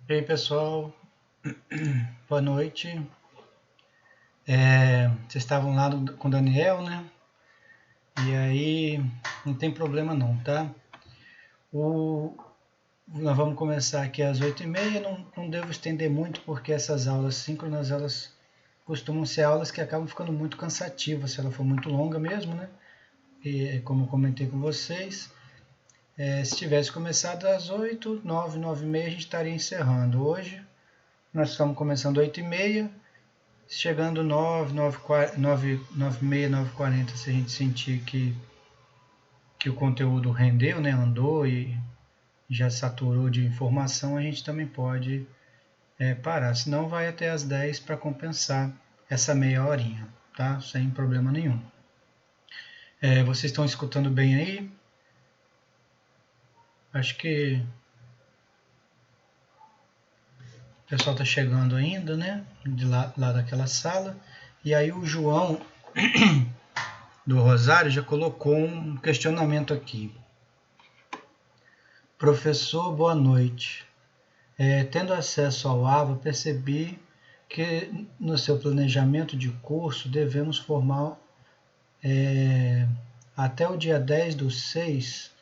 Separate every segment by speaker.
Speaker 1: E aí, pessoal, boa noite. Vocês estavam lá com o Daniel, né? E aí, não tem problema não, tá? Nós vamos começar aqui às 8h30, não devo estender muito, porque essas aulas síncronas, elas costumam ser aulas que acabam ficando muito cansativas, se ela for muito longa mesmo, né? E como eu comentei com vocês, se tivesse começado às 8, 9, 9h30, a gente estaria encerrando. Hoje, nós estamos começando às 8h30, chegando 9, 9h30, 9h40, se a gente sentir que o conteúdo rendeu, né, andou e já saturou de informação, a gente também pode parar. Senão vai até as 10 para compensar essa meia horinha, tá? Sem problema nenhum. Vocês estão escutando bem aí? Acho que o pessoal está chegando ainda, né? De lá daquela sala. E aí o João do Rosário já colocou um questionamento aqui. Professor, boa noite. Tendo acesso ao AVA, percebi que no seu planejamento de curso devemos formar até o dia 10/6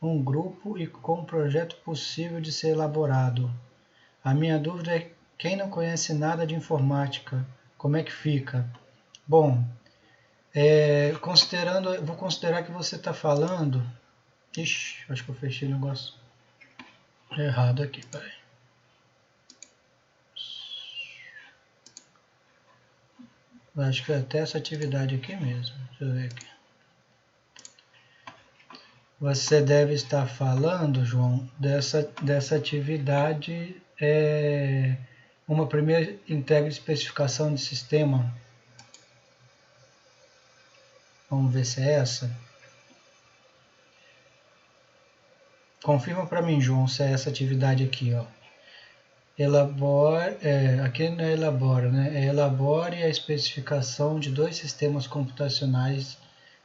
Speaker 1: um grupo e com um projeto possível de ser elaborado. A minha dúvida é quem não conhece nada de informática, como é que fica? Bom, vou considerar que você está falando... Ixi, acho que eu fechei o negócio errado aqui, peraí. Acho que é até essa atividade aqui mesmo. Deixa eu ver aqui. Você deve estar falando, João, dessa atividade, uma primeira integra especificação de sistema. Vamos ver se é essa. Confirma para mim, João, se é essa atividade aqui, ó. Aqui não é elabora, né? Elabore a especificação de 2 sistemas computacionais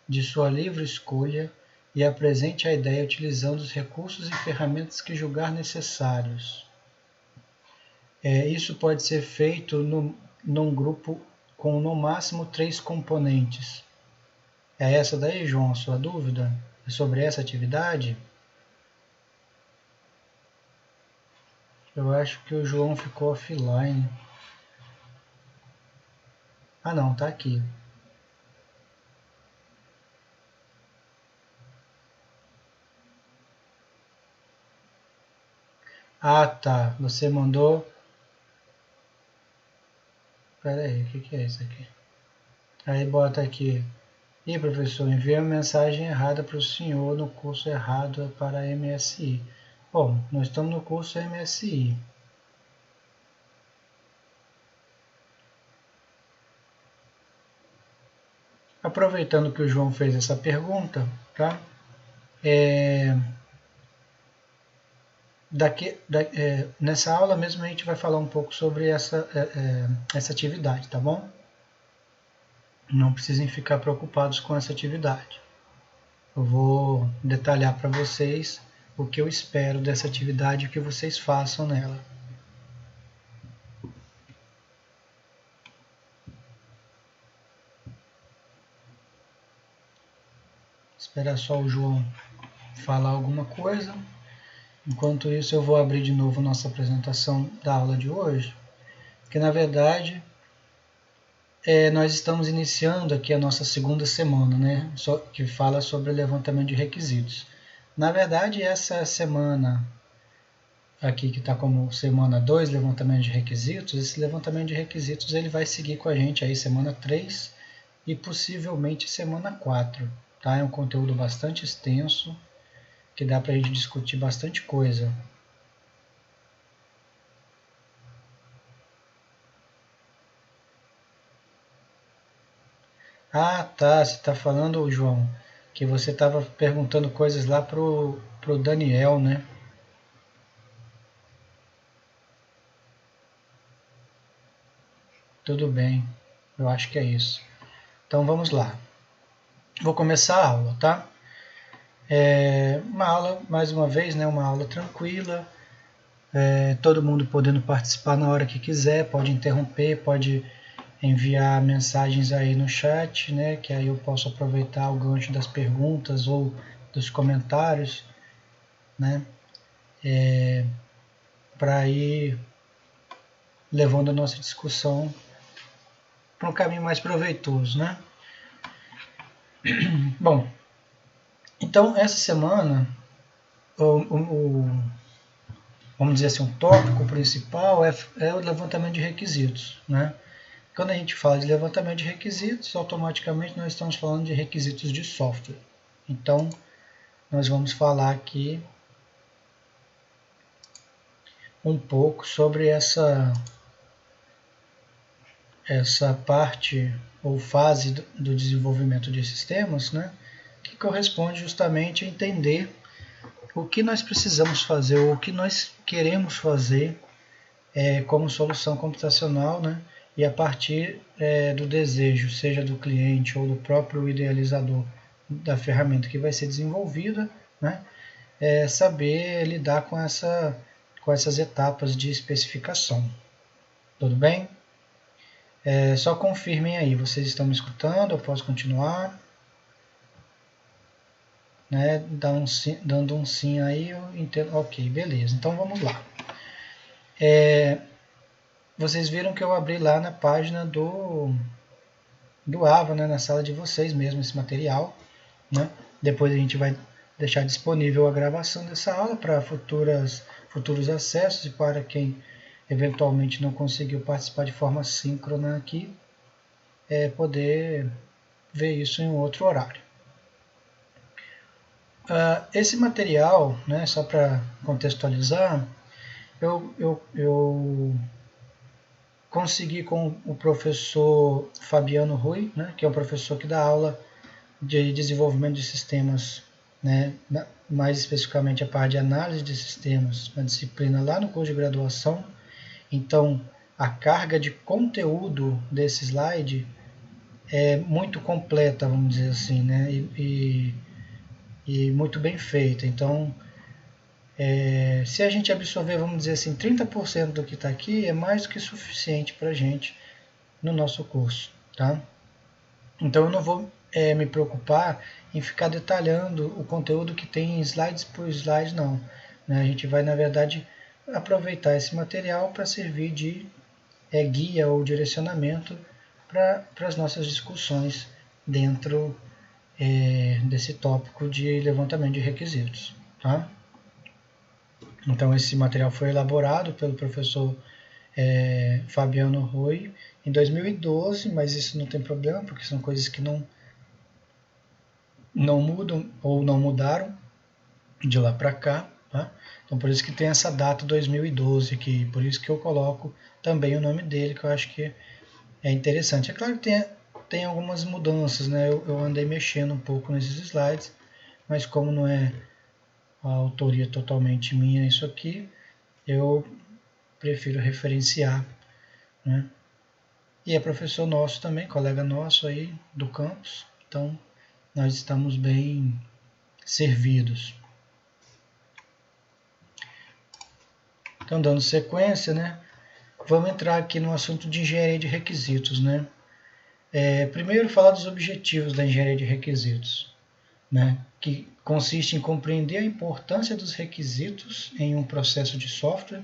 Speaker 1: de sua livre escolha e apresente a ideia utilizando os recursos e ferramentas que julgar necessários. Isso pode ser feito num grupo com no máximo 3 componentes. É essa daí, João, a sua dúvida? É sobre essa atividade? Eu acho que o João ficou offline. Ah não, tá aqui. Ah tá, você mandou... Pera aí, o que é isso aqui? Aí bota aqui. Ih, professor, enviei uma mensagem errada para o senhor no curso errado para a MSI. Bom, nós estamos no curso MSI. Aproveitando que o João fez essa pergunta, tá? Nessa aula mesmo a gente vai falar um pouco sobre essa atividade, tá bom? Não precisem ficar preocupados com essa atividade. Eu vou detalhar para vocês o que eu espero dessa atividade e o que vocês façam nela. Esperar só o João falar alguma coisa. Enquanto isso, eu vou abrir de novo nossa apresentação da aula de hoje, que na verdade nós estamos iniciando aqui a nossa segunda semana, né, que fala sobre levantamento de requisitos. Na verdade, essa semana aqui que está como semana 2, levantamento de requisitos, esse levantamento de requisitos ele vai seguir com a gente aí semana 3 e possivelmente semana 4. Tá? É um conteúdo bastante extenso, que dá para a gente discutir bastante coisa. Ah, tá, você está falando, João, que você estava perguntando coisas lá pro Daniel, né? Tudo bem, eu acho que é isso. Então vamos lá. Vou começar a aula, tá? Uma aula, mais uma vez, né, uma aula tranquila, todo mundo podendo participar na hora que quiser, pode interromper, pode enviar mensagens aí no chat, né, que aí eu posso aproveitar o gancho das perguntas ou dos comentários, né, para ir levando a nossa discussão para um caminho mais proveitoso, né? Bom, então essa semana vamos dizer assim, um tópico principal é o levantamento de requisitos, né? Quando a gente fala de levantamento de requisitos, automaticamente nós estamos falando de requisitos de software. Então, nós vamos falar aqui um pouco sobre essa parte ou fase do desenvolvimento de sistemas, né, que corresponde justamente a entender o que nós precisamos fazer ou o que nós queremos fazer como solução computacional, né, e a partir do desejo, seja do cliente ou do próprio idealizador da ferramenta que vai ser desenvolvida, né, saber lidar com essas etapas de especificação. Tudo bem? Só confirmem aí, vocês estão me escutando? Eu posso continuar? Né? Dando um sim aí, eu entendo. Ok, beleza. Então vamos lá. Vocês viram que eu abri lá na página do Ava, né? Na sala de vocês mesmo, esse material. Né? Depois a gente vai deixar disponível a gravação dessa aula para futuros acessos e para quem eventualmente não conseguiu participar de forma síncrona aqui, poder ver isso em um outro horário. Esse material, né, só para contextualizar, eu consegui com o professor Fabiano Rui, né, que é um professor que dá aula de desenvolvimento de sistemas, né, mais especificamente a parte de análise de sistemas, uma disciplina lá no curso de graduação. Então, a carga de conteúdo desse slide é muito completa, vamos dizer assim, né, e muito bem feita. Então, se a gente absorver, vamos dizer assim, 30% do que está aqui, é mais do que suficiente para a gente no nosso curso. Tá? Então eu não vou me preocupar em ficar detalhando o conteúdo que tem slides por slide, não. Né? A gente vai, na verdade, aproveitar esse material para servir de guia ou direcionamento para as nossas discussões dentro desse tópico de levantamento de requisitos. Tá? Então esse material foi elaborado pelo professor Fabiano Rui em 2012, mas isso não tem problema, porque são coisas que não mudam ou não mudaram de lá para cá. Tá? Então por isso que tem essa data 2012 aqui, por isso que eu coloco também o nome dele, que eu acho que é interessante. É claro que tem algumas mudanças, né? Eu andei mexendo um pouco nesses slides, mas como não é a autoria totalmente minha isso aqui, eu prefiro referenciar, né? E é professor nosso também, colega nosso aí do campus, então nós estamos bem servidos. Então, dando sequência, né? Vamos entrar aqui no assunto de engenharia de requisitos, né? Primeiro, falar dos objetivos da engenharia de requisitos, né? Que consiste em compreender a importância dos requisitos em um processo de software,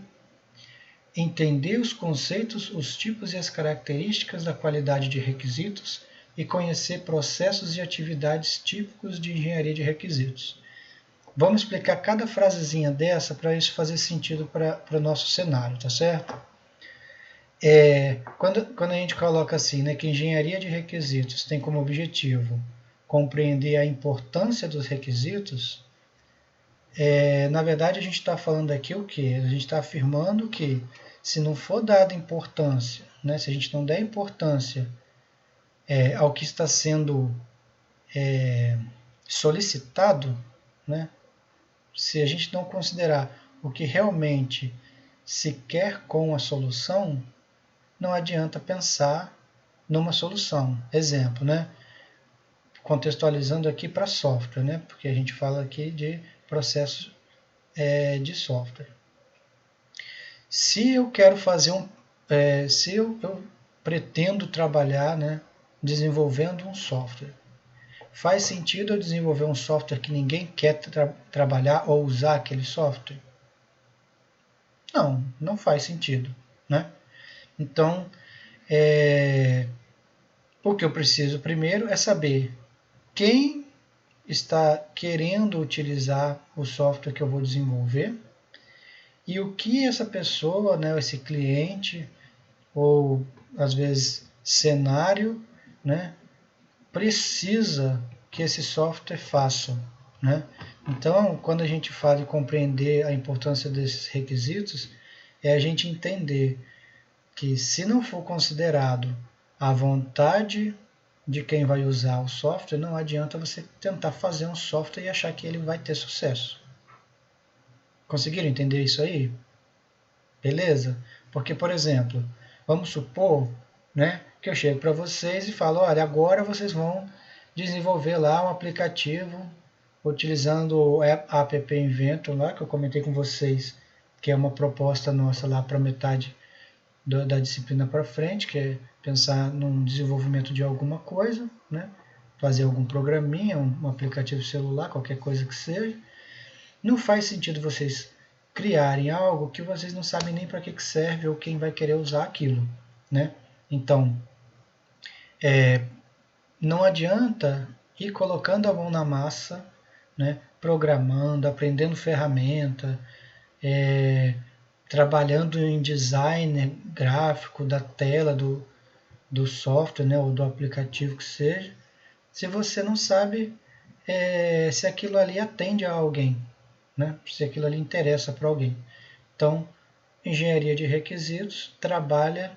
Speaker 1: entender os conceitos, os tipos e as características da qualidade de requisitos e conhecer processos e atividades típicos de engenharia de requisitos. Vamos explicar cada frasezinha dessa para isso fazer sentido para o nosso cenário, tá certo? Quando a gente coloca assim, né, que engenharia de requisitos tem como objetivo compreender a importância dos requisitos, na verdade a gente está falando aqui o quê? A gente está afirmando que se não for dada importância, né, se a gente não der importância ao que está sendo solicitado, né, se a gente não considerar o que realmente se quer com a solução, não adianta pensar numa solução. Exemplo, né? Contextualizando aqui para software, né? Porque a gente fala aqui de processo de software. Se eu quero fazer se eu pretendo trabalhar, né, desenvolvendo um software, faz sentido eu desenvolver um software que ninguém quer trabalhar ou usar aquele software? Não, não faz sentido, né? Então, o que eu preciso primeiro é saber quem está querendo utilizar o software que eu vou desenvolver e o que essa pessoa, né, esse cliente ou às vezes cenário, né, precisa que esse software faça, né? Então, quando a gente fala de compreender a importância desses requisitos, é a gente entender que se não for considerado a vontade de quem vai usar o software, não adianta você tentar fazer um software e achar que ele vai ter sucesso. Conseguiram entender isso aí? Beleza? Porque, por exemplo, vamos supor, né, que eu chego para vocês e falo, olha, agora vocês vão desenvolver lá um aplicativo utilizando o App Inventor lá, que eu comentei com vocês, que é uma proposta nossa lá para metade da disciplina para frente, que é pensar num desenvolvimento de alguma coisa, né? Fazer algum programinha, um aplicativo celular, qualquer coisa que seja. Não faz sentido vocês criarem algo que vocês não sabem nem para que serve ou quem vai querer usar aquilo, né? Então, não adianta ir colocando a mão na massa, né? Programando, aprendendo ferramenta, trabalhando em design gráfico da tela do software, né? Ou do aplicativo que seja, se você não sabe se aquilo ali atende a alguém, né? Se aquilo ali interessa para alguém. Então, engenharia de requisitos trabalha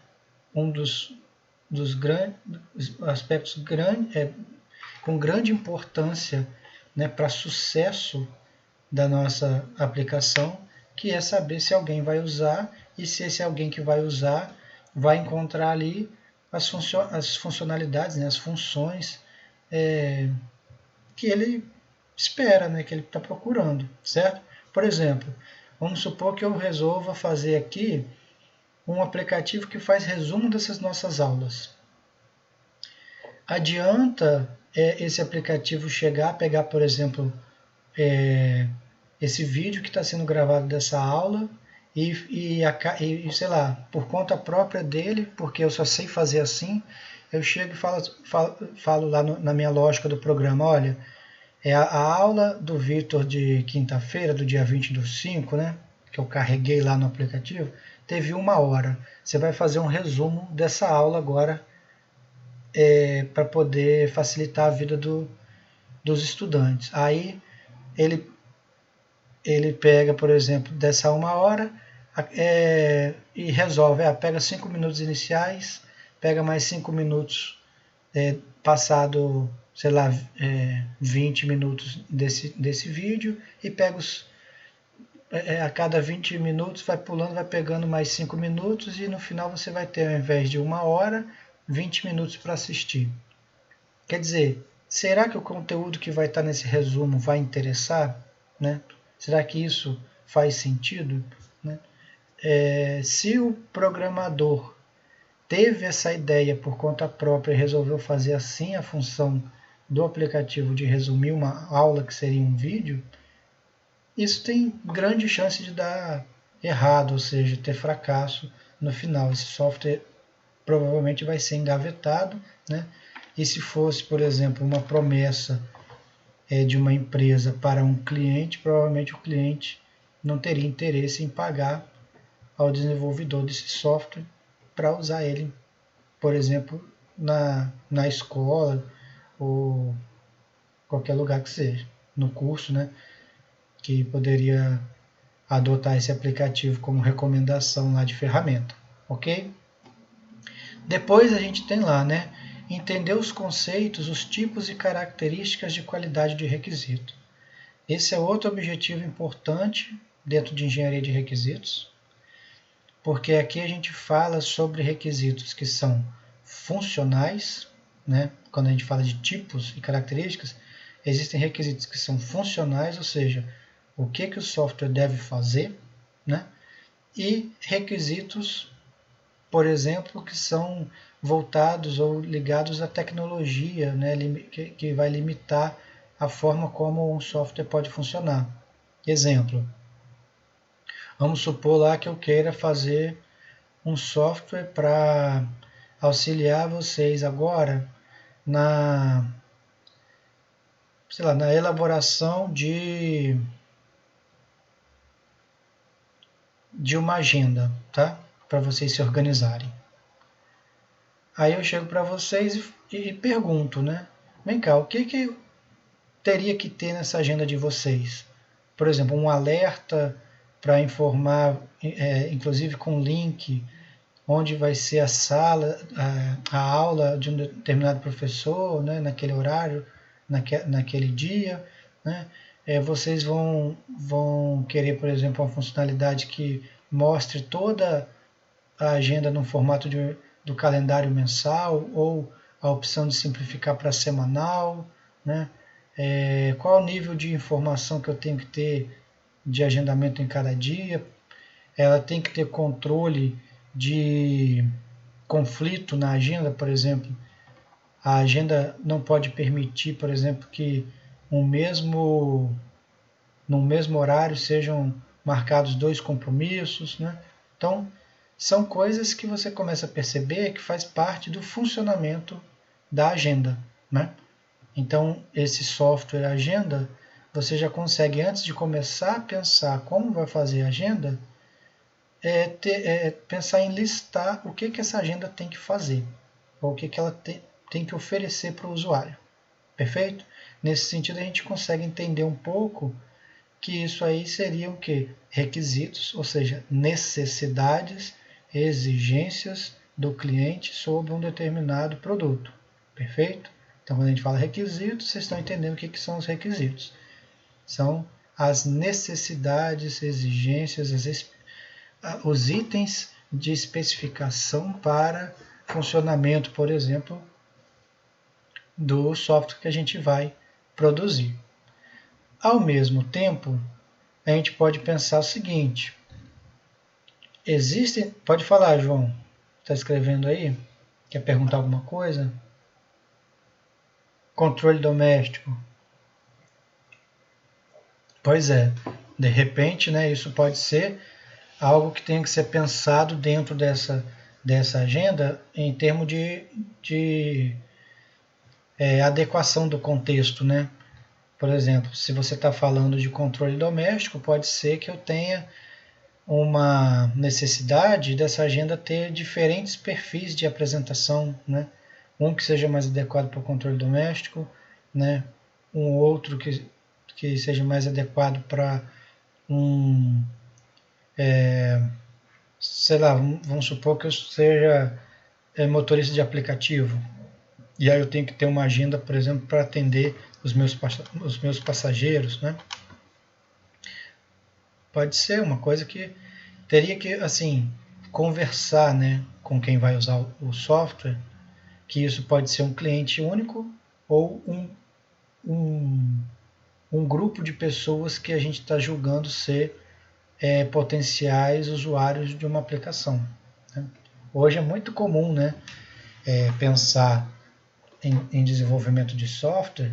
Speaker 1: um dos grandes aspectos com grande importância, né, para sucesso da nossa aplicação, que é saber se alguém vai usar e se esse alguém que vai usar vai encontrar ali as funcionalidades, né, as funções que ele espera, né, que ele está procurando, certo? Por exemplo, vamos supor que eu resolva fazer aqui um aplicativo que faz resumo dessas nossas aulas. Adianta esse aplicativo chegar, pegar, por exemplo, esse vídeo que está sendo gravado dessa aula e, sei lá, por conta própria dele, porque eu só sei fazer assim, eu chego e falo lá na minha lógica do programa, olha, a aula do Vitor de quinta-feira, do dia 20 do 5, né, que eu carreguei lá no aplicativo, teve 1 hora. Você vai fazer um resumo dessa aula agora para poder facilitar a vida dos estudantes. Aí ele pega, por exemplo, dessa 1 hora e resolve, pega 5 minutos iniciais, pega mais 5 minutos passado, sei lá, 20 minutos desse vídeo e pega a cada 20 minutos vai pulando, vai pegando mais 5 minutos e no final você vai ter, ao invés de 1 hora, 20 minutos para assistir. Quer dizer, será que o conteúdo que vai estar nesse resumo vai interessar? Né? Será que isso faz sentido? Né? Se o programador teve essa ideia por conta própria e resolveu fazer assim a função do aplicativo de resumir uma aula que seria um vídeo, isso tem grande chance de dar errado, ou seja, ter fracasso no final. Esse software provavelmente vai ser engavetado, né? E se fosse, por exemplo, uma promessa de uma empresa para um cliente, provavelmente o cliente não teria interesse em pagar ao desenvolvedor desse software para usar ele, por exemplo, na escola ou qualquer lugar que seja, no curso, né, que poderia adotar esse aplicativo como recomendação lá de ferramenta, ok? Depois a gente tem lá, né, entender os conceitos, os tipos e características de qualidade de requisito. Esse é outro objetivo importante dentro de engenharia de requisitos, porque aqui a gente fala sobre requisitos que são funcionais, né? Quando a gente fala de tipos e características, existem requisitos que são funcionais, ou seja, o que o software deve fazer, né? e requisitos, por exemplo, que são voltados ou ligados à tecnologia, né, que vai limitar a forma como um software pode funcionar. Exemplo, vamos supor lá que eu queira fazer um software para auxiliar vocês agora na, sei lá, na elaboração de uma agenda, tá? Para vocês se organizarem. Aí eu chego para vocês e pergunto, né? Vem cá, o que teria que ter nessa agenda de vocês? Por exemplo, um alerta para informar, inclusive com link, onde vai ser a sala, a aula de um determinado professor, né, naquele horário, naquele dia. Né? Vocês vão querer, por exemplo, uma funcionalidade que mostre toda a agenda no formato do calendário mensal ou a opção de simplificar para semanal. Né? Qual o nível de informação que eu tenho que ter de agendamento em cada dia? Ela tem que ter controle de conflito na agenda, por exemplo. A agenda não pode permitir, por exemplo, que no mesmo horário sejam marcados dois compromissos. Né? Então, são coisas que você começa a perceber que faz parte do funcionamento da agenda. Né? Então, esse software agenda, você já consegue, antes de começar a pensar como vai fazer a agenda, pensar em listar o que essa agenda tem que fazer, ou o que ela tem que oferecer para o usuário. Perfeito? Nesse sentido, a gente consegue entender um pouco que isso aí seria o que? Requisitos, ou seja, necessidades, exigências do cliente sobre um determinado produto. Perfeito? Então, quando a gente fala requisitos, vocês estão entendendo o que são os requisitos. São as necessidades, exigências, os itens de especificação para funcionamento, por exemplo, do software que a gente vai produzir. Ao mesmo tempo, a gente pode pensar o seguinte: existem. Pode falar, João. Está escrevendo aí? Quer perguntar alguma coisa? Controle doméstico. Pois é. De repente, né, isso pode ser algo que tem que ser pensado dentro dessa agenda em termos de adequação do contexto, né? Por exemplo, se você está falando de controle doméstico, pode ser que eu tenha uma necessidade dessa agenda ter diferentes perfis de apresentação, né? Um que seja mais adequado para o controle doméstico, né? Um outro que seja mais adequado para sei lá, vamos supor que eu seja motorista de aplicativo, e aí eu tenho que ter uma agenda, por exemplo, para atender os meus passageiros, né? Pode ser uma coisa que teria que, assim, conversar, né, com quem vai usar o software, que isso pode ser um cliente único ou um grupo de pessoas que a gente está julgando ser potenciais usuários de uma aplicação. Né? Hoje é muito comum, né, pensar em desenvolvimento de software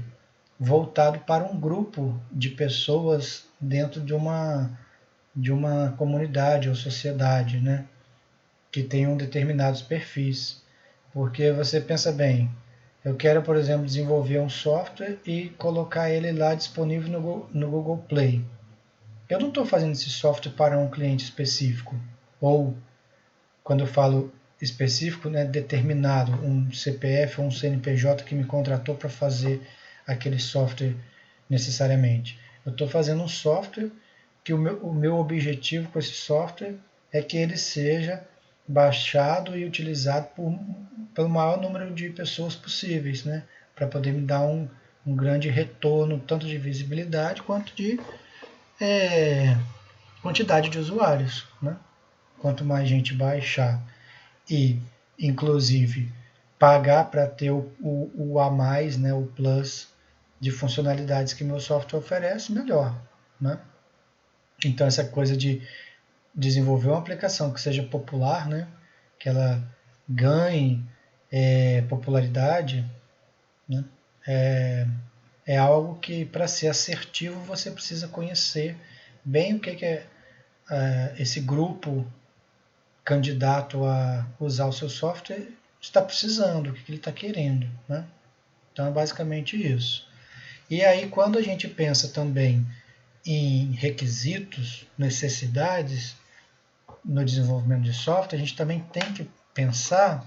Speaker 1: voltado para um grupo de pessoas dentro de uma comunidade ou sociedade, né, que tenham determinados perfis. Porque você pensa bem, eu quero, por exemplo, desenvolver um software e colocar ele lá disponível no Google Play. Eu não estou fazendo esse software para um cliente específico, ou, quando eu falo específico, né, determinado, um CPF ou um CNPJ que me contratou para fazer aquele software necessariamente. Eu estou fazendo um software que o meu objetivo com esse software é que ele seja baixado e utilizado pelo maior número de pessoas possíveis, né, para poder me dar um grande retorno, tanto de visibilidade quanto de quantidade de usuários. Né? Quanto mais gente baixar e, inclusive, pagar para ter o a mais, né, o plus de funcionalidades que meu software oferece, melhor. Né? Então, essa coisa de desenvolver uma aplicação que seja popular, né, que ela ganhe popularidade, né, é algo que, para ser assertivo, você precisa conhecer bem o que é esse grupo candidato a usar o seu software está precisando, o que ele está querendo, né? Então é basicamente isso. E aí, quando a gente pensa também em requisitos, necessidades no desenvolvimento de software, a gente também tem que pensar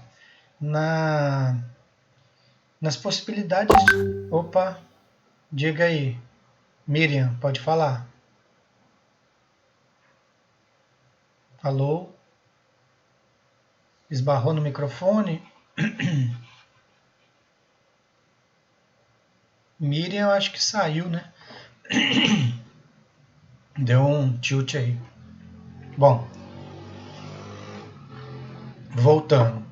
Speaker 1: nas possibilidades. Opa, diga aí, Miriam, pode falar. Alô? Esbarrou no microfone? Miriam, eu acho que saiu, né? Deu um tilt aí. Bom, voltando.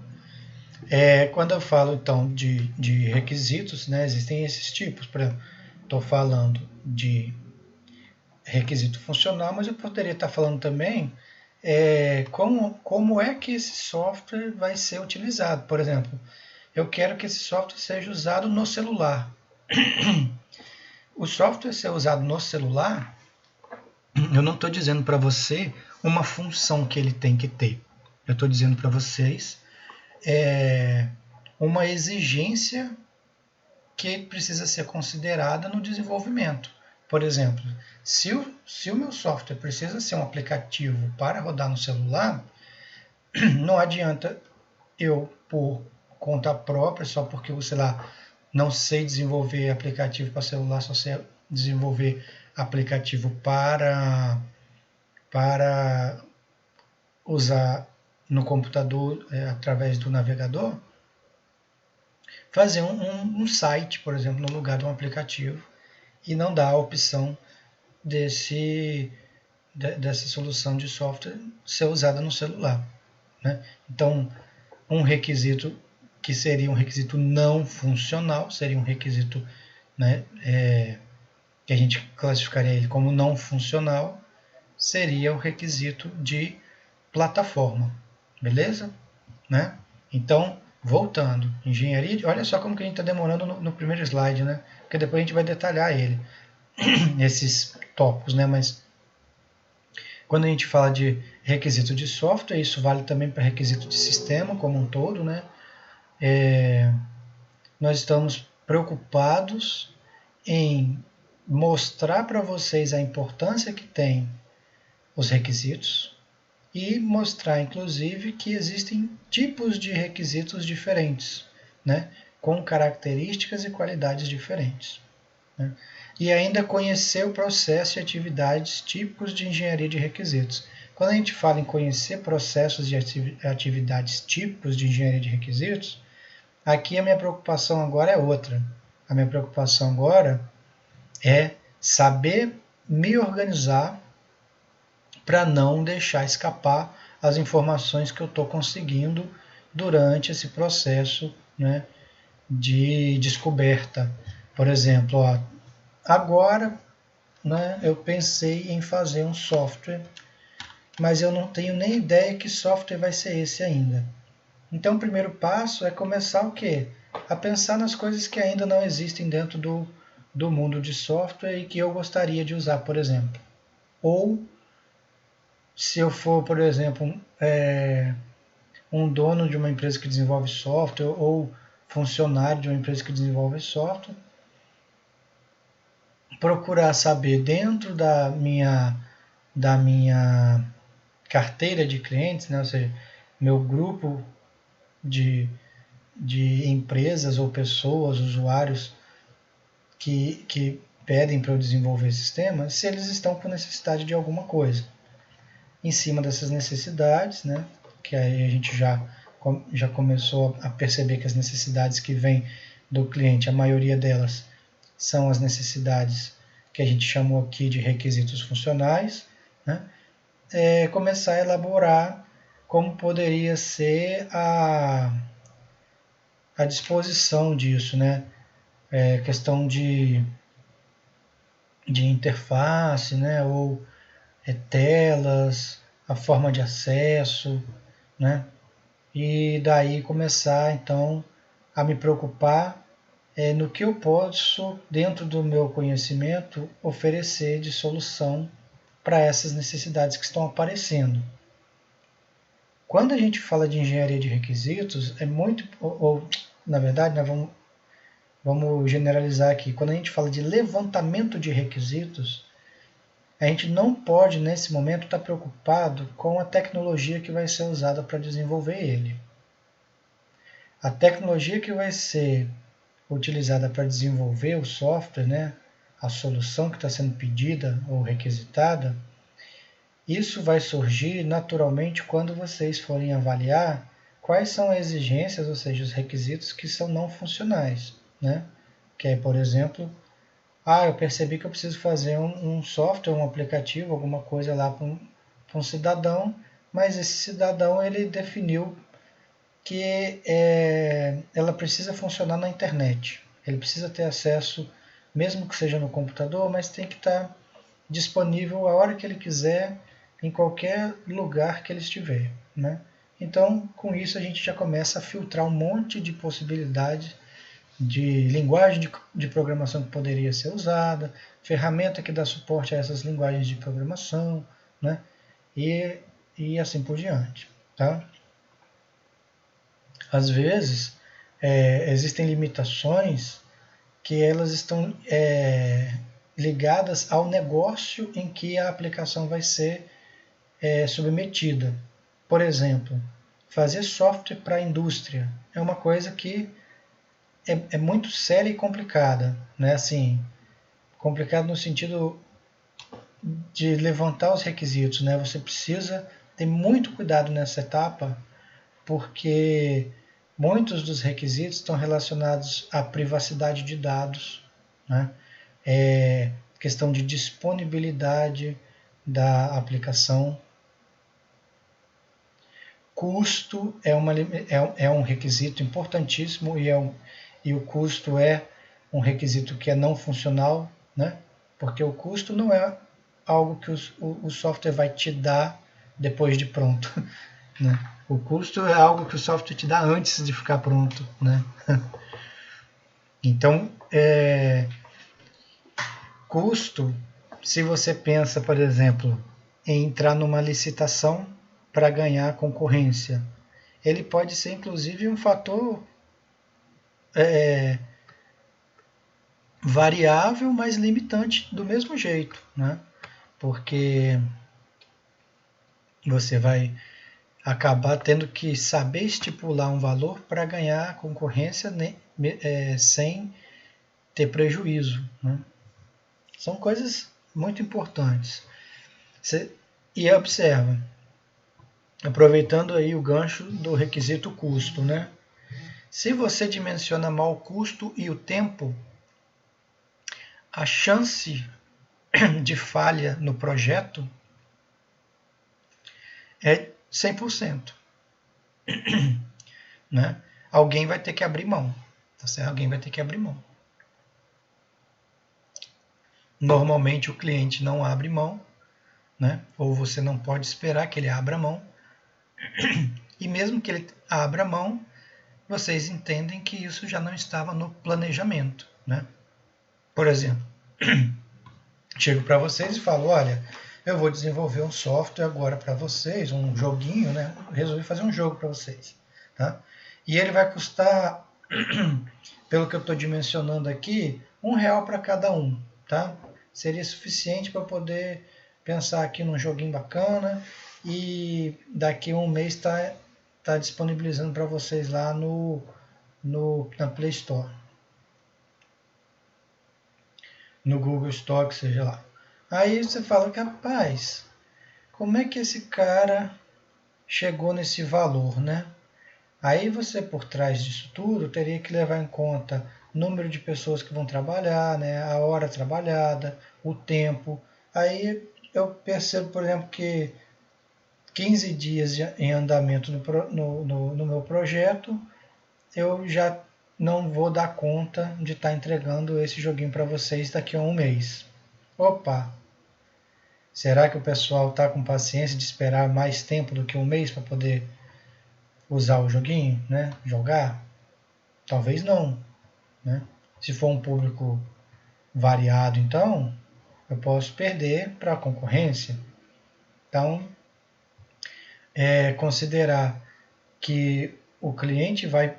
Speaker 1: Quando eu falo então de requisitos, né, existem esses tipos. Por exemplo, estou falando de requisito funcional, mas eu poderia estar falando também como é que esse software vai ser utilizado. Por exemplo, eu quero que esse software seja usado no celular. O software ser usado no celular, eu não estou dizendo para você uma função que ele tem que ter. Eu estou dizendo para vocês uma exigência que precisa ser considerada no desenvolvimento. Por exemplo, se o meu software precisa ser um aplicativo para rodar no celular, não adianta eu, por conta própria, só porque eu, sei lá, não sei desenvolver aplicativo para celular, só sei desenvolver aplicativo para usar no computador através do navegador, fazer um site, por exemplo, no lugar de um aplicativo e não dar a opção dessa solução de software ser usada no celular, né? Então, um requisito que seria um requisito não funcional, seria um requisito, né, que a gente classificaria ele como não funcional, seria o requisito de plataforma, beleza? Né? Então, voltando, engenharia, olha só como que a gente está demorando no primeiro slide, né? Porque depois a gente vai detalhar ele, esses tópicos, né? Mas quando a gente fala de requisito de software, isso vale também para requisito de sistema como um todo, né? Nós estamos preocupados em mostrar para vocês a importância que tem os requisitos e mostrar, inclusive, que existem tipos de requisitos diferentes, né? Com características e qualidades diferentes. Né? E ainda conhecer o processo e atividades típicos de engenharia de requisitos. Quando a gente fala em conhecer processos e atividades típicos de engenharia de requisitos, aqui a minha preocupação agora é outra. A minha preocupação agora é saber me organizar para não deixar escapar as informações que eu estou conseguindo durante esse processo, né, de descoberta. Por exemplo, agora, né, eu pensei em fazer um software, mas eu não tenho nem ideia que software vai ser esse ainda. Então, o primeiro passo é começar o quê? A pensar nas coisas que ainda não existem dentro do mundo de software e que eu gostaria de usar, por exemplo. Ou, se eu for, por exemplo, um dono de uma empresa que desenvolve software ou funcionário de uma empresa que desenvolve software, procurar saber dentro da minha carteira de clientes, né, ou seja, meu grupo de empresas ou pessoas, usuários que pedem para eu desenvolver sistemas, se eles estão com necessidade de alguma coisa. Em cima dessas necessidades, né, que aí a gente já começou a perceber que as necessidades que vêm do cliente, a maioria delas são as necessidades que a gente chamou aqui de requisitos funcionais, né, começar a elaborar como poderia ser a disposição disso, né, questão de interface, né, ou telas, a forma de acesso, né? E daí começar então a me preocupar no que eu posso, dentro do meu conhecimento, oferecer de solução para essas necessidades que estão aparecendo. Quando a gente fala de engenharia de requisitos, é muito, na verdade, nós vamos generalizar aqui. Quando a gente fala de levantamento de requisitos, a gente não pode, nesse momento, estar preocupado com a tecnologia que vai ser usada para desenvolver ele. A tecnologia que vai ser utilizada para desenvolver o software, né, a solução que está sendo pedida ou requisitada, isso vai surgir naturalmente quando vocês forem avaliar quais são as exigências, ou seja, os requisitos que são não funcionais, né? Que é, por exemplo, eu percebi que eu preciso fazer um software, um aplicativo, alguma coisa lá para um cidadão, mas esse cidadão ele definiu que ela precisa funcionar na internet. Ele precisa ter acesso, mesmo que seja no computador, mas tem que estar disponível a hora que ele quiser, em qualquer lugar que ele estiver, né? Então, com isso a gente já começa a filtrar um monte de possibilidades de linguagem de programação que poderia ser usada, ferramenta que dá suporte a essas linguagens de programação, né? E assim por diante, tá? Às vezes, existem limitações que elas estão ligadas ao negócio em que a aplicação vai ser submetida. Por exemplo, fazer software para a indústria é uma coisa que é muito séria e complicada, né? Assim, complicado no sentido de levantar os requisitos, né? Você precisa ter muito cuidado nessa etapa, porque muitos dos requisitos estão relacionados à privacidade de dados, né? Questão de disponibilidade da aplicação. Custo é um requisito importantíssimo e o custo é um requisito que é não funcional, né? Porque o custo não é algo que o software vai te dar depois de pronto, né? O custo é algo que o software te dá antes de ficar pronto, né? Então, custo, se você pensa, por exemplo, em entrar numa licitação para ganhar concorrência, ele pode ser inclusive um fator variável, mas limitante do mesmo jeito, né? Porque você vai acabar tendo que saber estipular um valor para ganhar a concorrência, né, sem ter prejuízo, né? São coisas muito importantes. E observa, aproveitando aí o gancho do requisito custo, né? Se você dimensiona mal o custo e o tempo, a chance de falha no projeto é 100%. Né? Alguém vai ter que abrir mão. Tá certo? Alguém vai ter que abrir mão. Normalmente o cliente não abre mão, né? Ou você não pode esperar que ele abra mão. E mesmo que ele abra mão, vocês entendem que isso já não estava no planejamento, né? Por exemplo, chego para vocês e falo, olha, eu vou desenvolver um software agora para vocês, um joguinho, né? Resolvi fazer um jogo para vocês, tá? E ele vai custar, pelo que eu estou dimensionando aqui, R$ 1 para cada um, tá? Seria suficiente para poder pensar aqui num joguinho bacana e daqui a um mês tá disponibilizando para vocês lá na Play Store, no Google Store, que seja lá. Aí você fala que, rapaz, como é que esse cara chegou nesse valor, né? Aí você, por trás disso tudo, teria que levar em conta o número de pessoas que vão trabalhar, né? A hora trabalhada, o tempo. Aí eu percebo, por exemplo, que 15 dias em andamento no meu projeto, eu já não vou dar conta de estar entregando esse joguinho para vocês daqui a um mês. Opa, Será que o pessoal está com paciência de esperar mais tempo do que um mês para poder usar o joguinho, né? Jogar? Talvez não, né? Se for um público variado, então, eu posso perder para a concorrência. Então, considerar que o cliente vai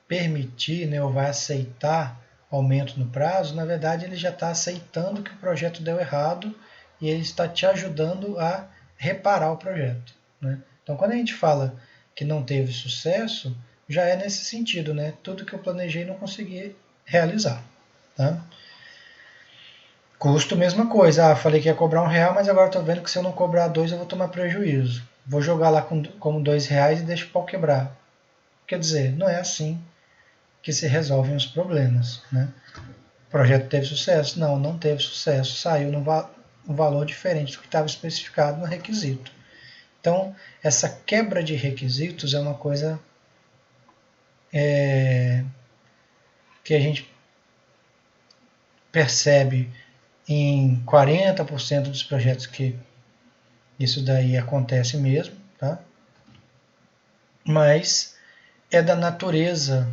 Speaker 1: permitir, né, ou vai aceitar aumento no prazo, na verdade ele já está aceitando que o projeto deu errado e ele está te ajudando a reparar o projeto, né? Então, quando a gente fala que não teve sucesso, já é nesse sentido, né? Tudo que eu planejei não consegui realizar, tá? Custo, mesma coisa. Falei que ia cobrar R$ 1, mas agora estou vendo que se eu não cobrar 2 eu vou tomar prejuízo. Vou jogar lá como R$ 2 e deixo o pau quebrar. Quer dizer, não é assim que se resolvem os problemas, né? O projeto teve sucesso? Não, não teve sucesso. Saiu um valor diferente do que estava especificado no requisito. Então, essa quebra de requisitos é uma coisa que a gente percebe em 40% dos projetos que isso daí acontece mesmo, tá? Mas é da natureza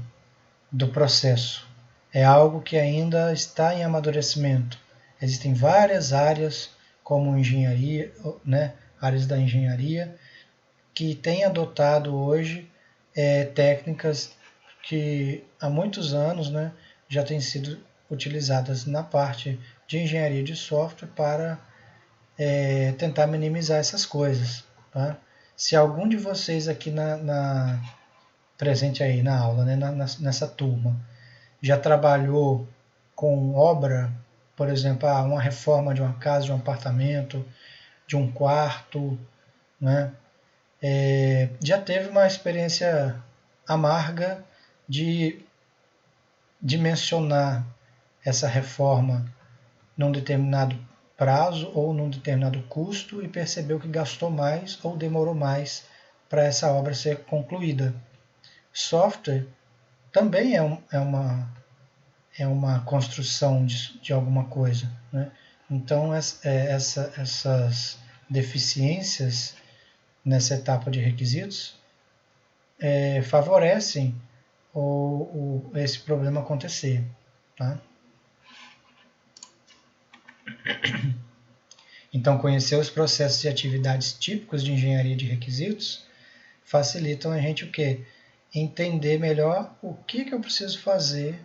Speaker 1: do processo. É algo que ainda está em amadurecimento. Existem várias áreas, como engenharia, né, áreas da engenharia, que têm adotado hoje técnicas que há muitos anos, né, já têm sido utilizadas na parte de engenharia de software para tentar minimizar essas coisas. Tá? Se algum de vocês aqui presente aí na aula, né, nessa turma, já trabalhou com obra, por exemplo, uma reforma de uma casa, de um apartamento, de um quarto, né? Já teve uma experiência amarga de dimensionar essa reforma num determinado prazo ou num determinado custo e percebeu que gastou mais ou demorou mais para essa obra ser concluída. Software também é uma construção de alguma coisa, né? Então, essas deficiências nessa etapa de requisitos favorecem esse problema acontecer. Tá? Então, conhecer os processos e atividades típicos de engenharia de requisitos facilitam a gente o quê? Entender melhor o que eu preciso fazer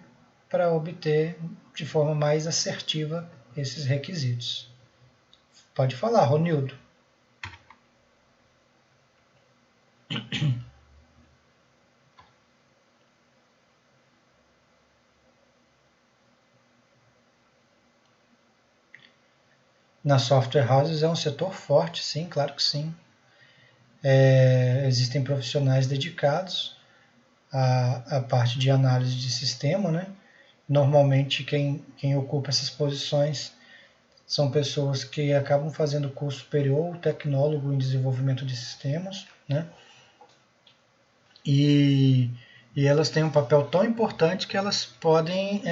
Speaker 1: para obter de forma mais assertiva esses requisitos. Pode falar, Ronildo. Na software houses é um setor forte, sim, claro que sim. Existem profissionais dedicados à parte de análise de sistema, né? Normalmente quem ocupa essas posições são pessoas que acabam fazendo curso superior ou tecnólogo em desenvolvimento de sistemas, né? E elas têm um papel tão importante que elas podem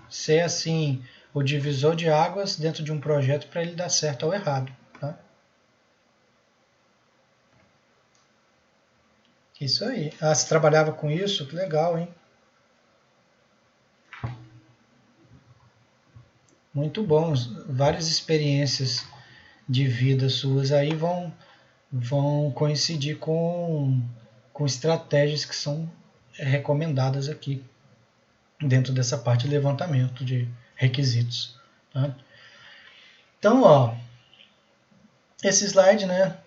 Speaker 1: ser assim o divisor de águas dentro de um projeto para ele dar certo ou errado. Tá? Isso aí. Ah, você trabalhava com isso? Que legal, hein? Muito bons. Várias experiências de vida suas aí vão coincidir com estratégias que são recomendadas aqui dentro dessa parte de levantamento de requisitos. Tá? Então, ó, esse slide, né,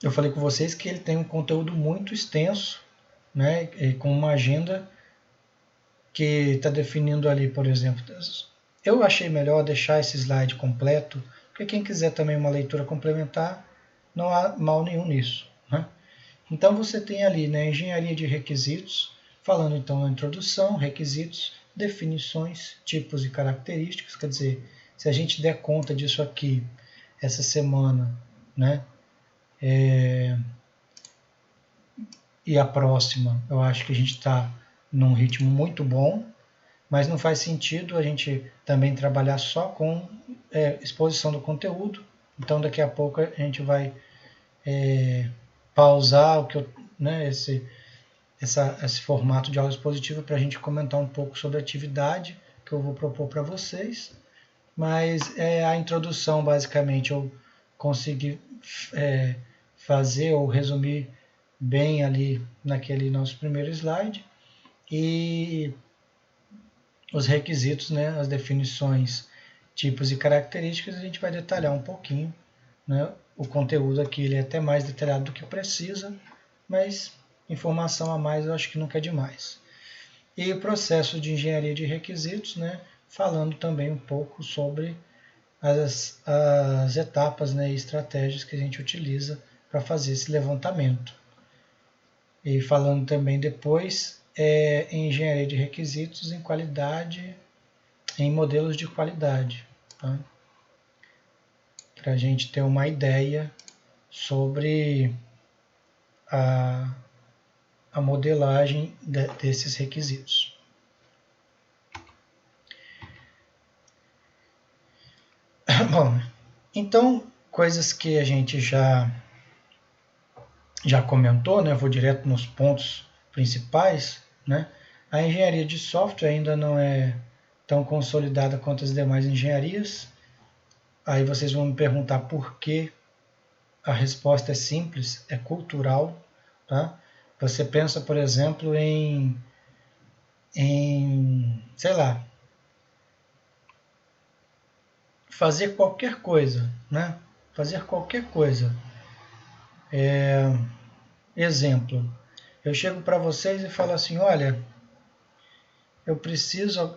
Speaker 1: eu falei com vocês que ele tem um conteúdo muito extenso, né, com uma agenda que está definindo ali, por exemplo, eu achei melhor deixar esse slide completo, porque quem quiser também uma leitura complementar, não há mal nenhum nisso. Né? Então você tem ali, né, engenharia de requisitos, falando então na introdução, requisitos, definições, tipos e características, quer dizer, se a gente der conta disso aqui essa semana, né, e a próxima, eu acho que a gente está num ritmo muito bom, mas não faz sentido a gente também trabalhar só com exposição do conteúdo, Então daqui a pouco a gente vai pausar o que eu, né, esse formato de aula expositiva para a gente comentar um pouco sobre a atividade que eu vou propor para vocês. Mas a introdução, basicamente, eu consegui fazer ou resumir bem ali naquele nosso primeiro slide. E os requisitos, né, as definições, tipos e características, a gente vai detalhar um pouquinho, né? O conteúdo aqui ele é até mais detalhado do que precisa, mas informação a mais eu acho que nunca é demais. E o processo de engenharia de requisitos, né, falando também um pouco sobre as etapas, né, e estratégias que a gente utiliza para fazer esse levantamento. E falando também depois em engenharia de requisitos em qualidade, em modelos de qualidade, tá? Para a gente ter uma ideia sobre a modelagem desses requisitos. Bom, então, coisas que a gente já comentou, né? Vou direto nos pontos principais, né? A engenharia de software ainda não é tão consolidada quanto as demais engenharias. Aí vocês vão me perguntar por que. A resposta é simples, é cultural, tá? Você pensa, por exemplo, sei lá, fazer qualquer coisa, né? Fazer qualquer coisa. Exemplo, eu chego para vocês e falo assim, olha, eu preciso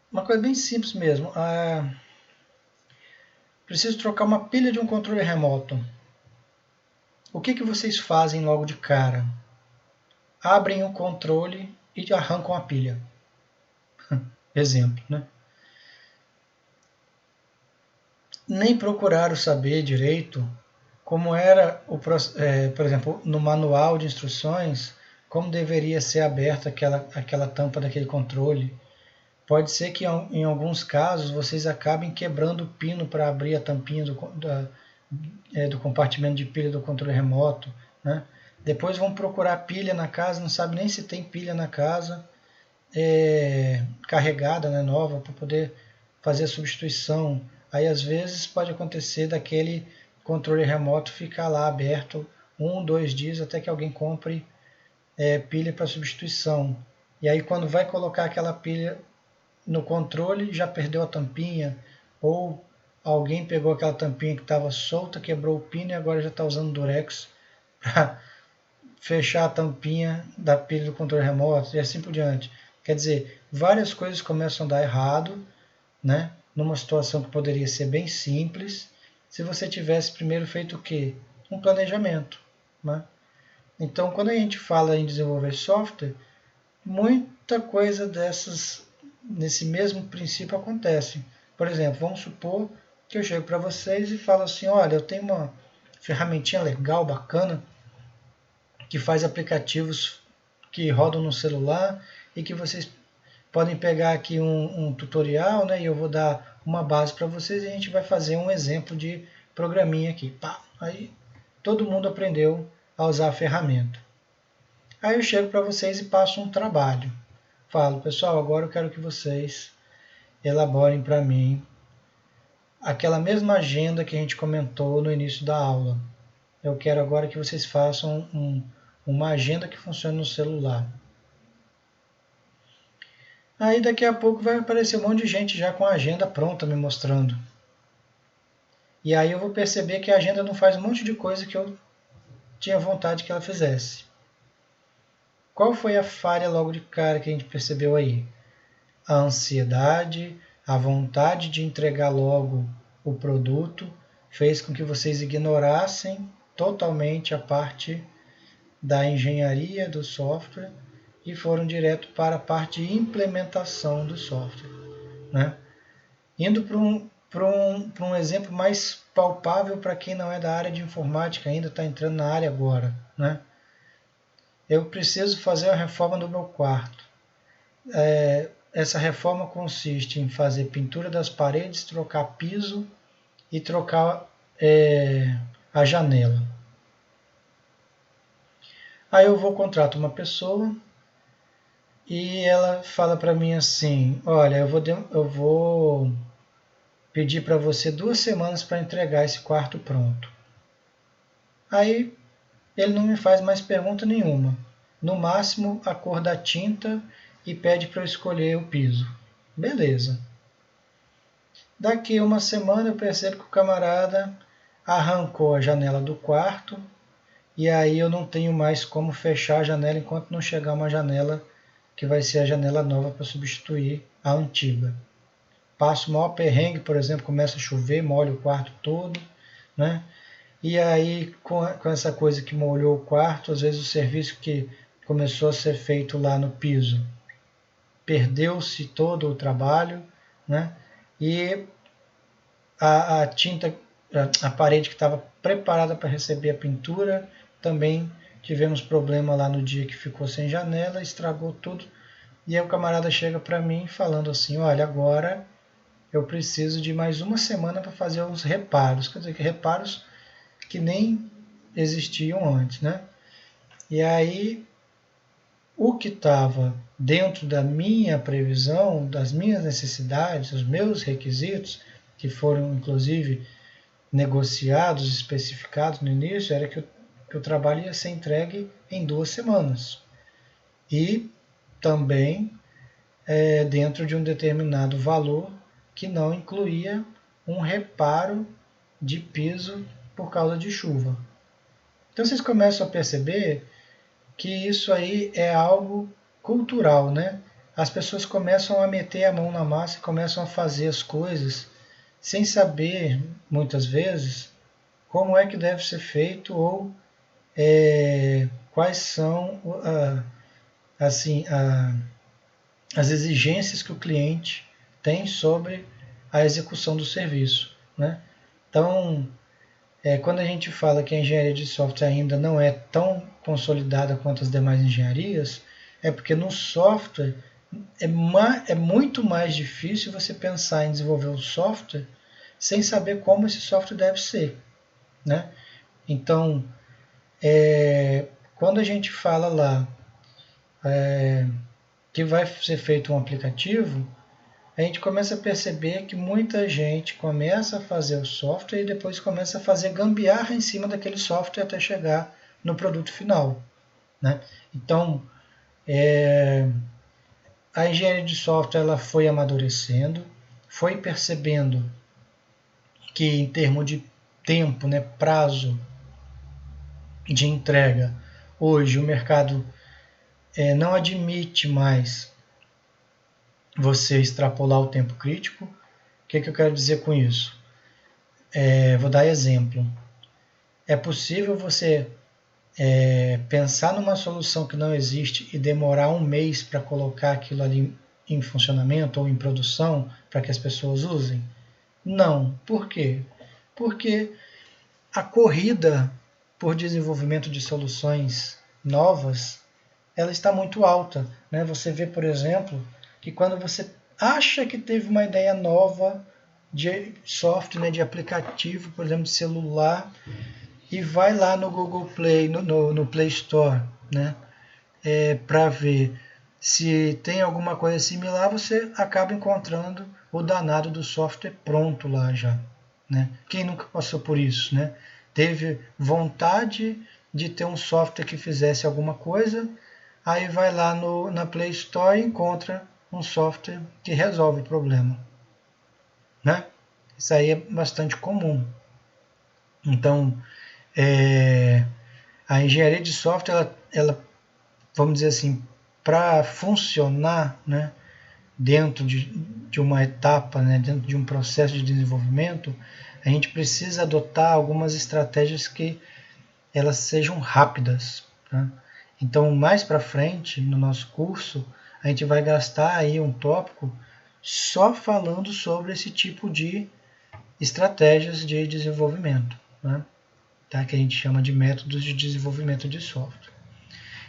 Speaker 1: uma coisa bem simples mesmo. Preciso trocar uma pilha de um controle remoto. O que vocês fazem logo de cara? Abrem o controle e arrancam a pilha. Exemplo, né? Nem procuraram saber direito como era, por exemplo, no manual de instruções, como deveria ser aberta aquela tampa daquele controle. Pode ser que em alguns casos vocês acabem quebrando o pino para abrir a tampinha do compartimento de pilha do controle remoto, né? Depois vão procurar pilha na casa, não sabe nem se tem pilha na casa carregada, né, nova, para poder fazer a substituição. Aí às vezes pode acontecer daquele controle remoto ficar lá aberto 2 dias até que alguém compre pilha para substituição. E aí quando vai colocar aquela pilha no controle já perdeu a tampinha, ou alguém pegou aquela tampinha que estava solta, quebrou o pino e agora já está usando durex para fechar a tampinha da pilha do controle remoto e assim por diante. Quer dizer, várias coisas começam a dar errado, né? Numa situação que poderia ser bem simples, se você tivesse primeiro feito o quê? Um planejamento, né? Então, quando a gente fala em desenvolver software, muita coisa dessas, nesse mesmo princípio, acontece. Por exemplo, vamos supor que eu chego para vocês e falo assim, olha, eu tenho uma ferramentinha legal, bacana, que faz aplicativos que rodam no celular e que vocês podem pegar aqui um tutorial, né, e eu vou dar uma base para vocês e a gente vai fazer um exemplo de programinha aqui. Pá, aí todo mundo aprendeu a usar a ferramenta. Aí eu chego para vocês e passo um trabalho. Falo, pessoal, agora eu quero que vocês elaborem para mim aquela mesma agenda que a gente comentou no início da aula. Eu quero agora que vocês façam uma agenda que funcione no celular. Aí daqui a pouco vai aparecer um monte de gente já com a agenda pronta me mostrando. E aí eu vou perceber que a agenda não faz um monte de coisa que eu tinha vontade que ela fizesse. Qual foi a falha logo de cara que a gente percebeu aí? A ansiedade, a vontade de entregar logo o produto fez com que vocês ignorassem totalmente a parte da engenharia do software e foram direto para a parte de implementação do software, né? Indo para um exemplo mais palpável para quem não é da área de informática, ainda está entrando na área agora, né? Eu preciso fazer a reforma do meu quarto. essa reforma consiste em fazer pintura das paredes, trocar piso e trocar a janela. Aí eu contrato uma pessoa e ela fala para mim assim, olha, eu vou pedir para você 2 semanas para entregar esse quarto pronto. Aí ele não me faz mais pergunta nenhuma. No máximo a cor da tinta e pede para eu escolher o piso. Beleza. Daqui 1 semana eu percebo que o camarada arrancou a janela do quarto e aí eu não tenho mais como fechar a janela enquanto não chegar uma janela que vai ser a janela nova para substituir a antiga. Passo o maior perrengue, por exemplo, começa a chover, molha o quarto todo, né? E aí, com essa coisa que molhou o quarto, às vezes o serviço que começou a ser feito lá no piso, perdeu-se todo o trabalho, né? E a tinta, a parede que estava preparada para receber a pintura, também tivemos problema lá no dia que ficou sem janela, estragou tudo. E aí o camarada chega para mim falando assim, olha, agora eu preciso de mais 1 semana para fazer uns reparos. Quer dizer, que reparos que nem existiam antes, né? E aí, o que estava dentro da minha previsão, das minhas necessidades, os meus requisitos, que foram inclusive negociados, especificados no início, era que o trabalho ia ser entregue em 2 semanas. E também dentro de um determinado valor que não incluía um reparo de piso por causa de chuva. Então vocês começam a perceber que isso aí é algo cultural, né? As pessoas começam a meter a mão na massa e começam a fazer as coisas sem saber, muitas vezes, como é que deve ser feito ou quais são assim, as exigências que o cliente tem sobre a execução do serviço, né? Então, quando a gente fala que a engenharia de software ainda não é tão consolidada quanto as demais engenharias, é porque no software é muito mais difícil você pensar em desenvolver um software sem saber como esse software deve ser, né? Então, quando a gente fala lá que vai ser feito um aplicativo, a gente começa a perceber que muita gente começa a fazer o software e depois começa a fazer gambiarra em cima daquele software até chegar no produto final, né? Então, a engenharia de software ela foi amadurecendo, foi percebendo que em termos de tempo, né, prazo de entrega, hoje o mercado não admite mais você extrapolar o tempo crítico. O que eu quero dizer com isso? Vou dar exemplo. É possível você pensar numa solução que não existe e demorar 1 mês para colocar aquilo ali em funcionamento ou em produção para que as pessoas usem? Não. Por quê? Porque a corrida por desenvolvimento de soluções novas, ela está muito alta, né? Você vê, por exemplo, que quando você acha que teve uma ideia nova de software, né, de aplicativo, por exemplo, de celular, e vai lá no Google Play, no Play Store, né, para ver se tem alguma coisa similar, você acaba encontrando o danado do software pronto lá já, né? Quem nunca passou por isso, né? Teve vontade de ter um software que fizesse alguma coisa, aí vai lá na Play Store e encontra um software que resolve o problema, né? Isso aí é bastante comum. Então, a engenharia de software, ela vamos dizer assim, para funcionar, né, dentro de uma etapa, né, dentro de um processo de desenvolvimento, a gente precisa adotar algumas estratégias que elas sejam rápidas, né? Então, mais para frente, no nosso curso, a gente vai gastar aí um tópico só falando sobre esse tipo de estratégias de desenvolvimento, né? Tá? Que a gente chama de métodos de desenvolvimento de software.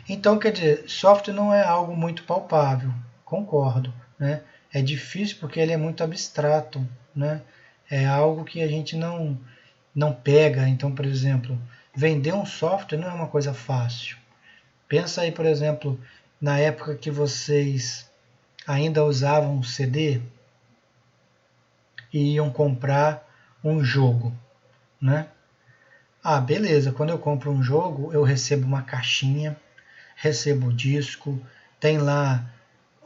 Speaker 1: Então, quer dizer, software não é algo muito palpável, concordo, né? É difícil porque ele é muito abstrato, né? É algo que a gente não pega. Então, por exemplo, vender um software não é uma coisa fácil. Pensa aí, por exemplo, na época que vocês ainda usavam CD e iam comprar um jogo, né? Ah, beleza, quando eu compro um jogo, eu recebo uma caixinha, recebo o disco, tem lá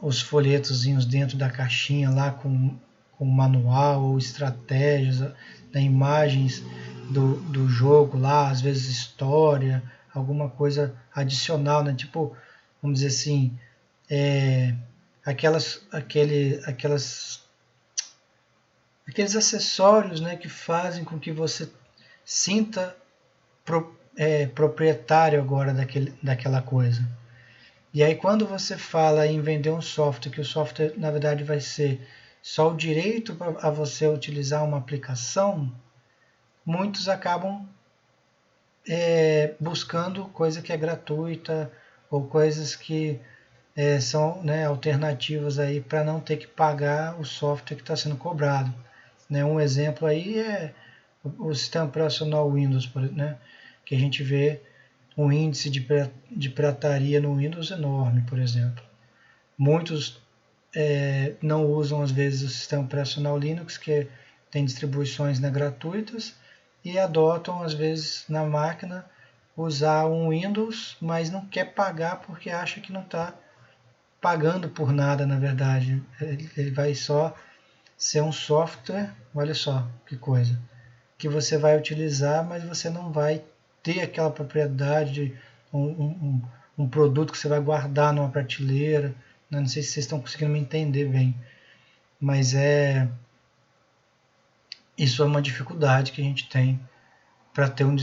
Speaker 1: os folhetozinhos dentro da caixinha lá com manual ou estratégias, né, imagens do jogo lá, às vezes história, alguma coisa adicional, né? Tipo, vamos dizer assim, aqueles acessórios, né, que fazem com que você sinta proprietário agora daquela coisa. E aí quando você fala em vender um software, que o software na verdade vai ser só o direito a você utilizar uma aplicação, muitos acabam buscando coisa que é gratuita ou coisas que são, né, alternativas aí para não ter que pagar o software que está sendo cobrado. Né? Um exemplo aí é o sistema operacional Windows, né, que a gente vê um índice de pirataria no Windows enorme, por exemplo. Muitos não usam às vezes o sistema operacional Linux, que tem distribuições, né, gratuitas, e adotam às vezes na máquina usar um Windows, mas não quer pagar porque acha que não está pagando por nada, na verdade. Ele vai só ser um software, olha só que coisa, que você vai utilizar, mas você não vai ter aquela propriedade de um produto que você vai guardar numa prateleira. Não sei se vocês estão conseguindo me entender bem, mas isso é uma dificuldade que a gente tem para ter um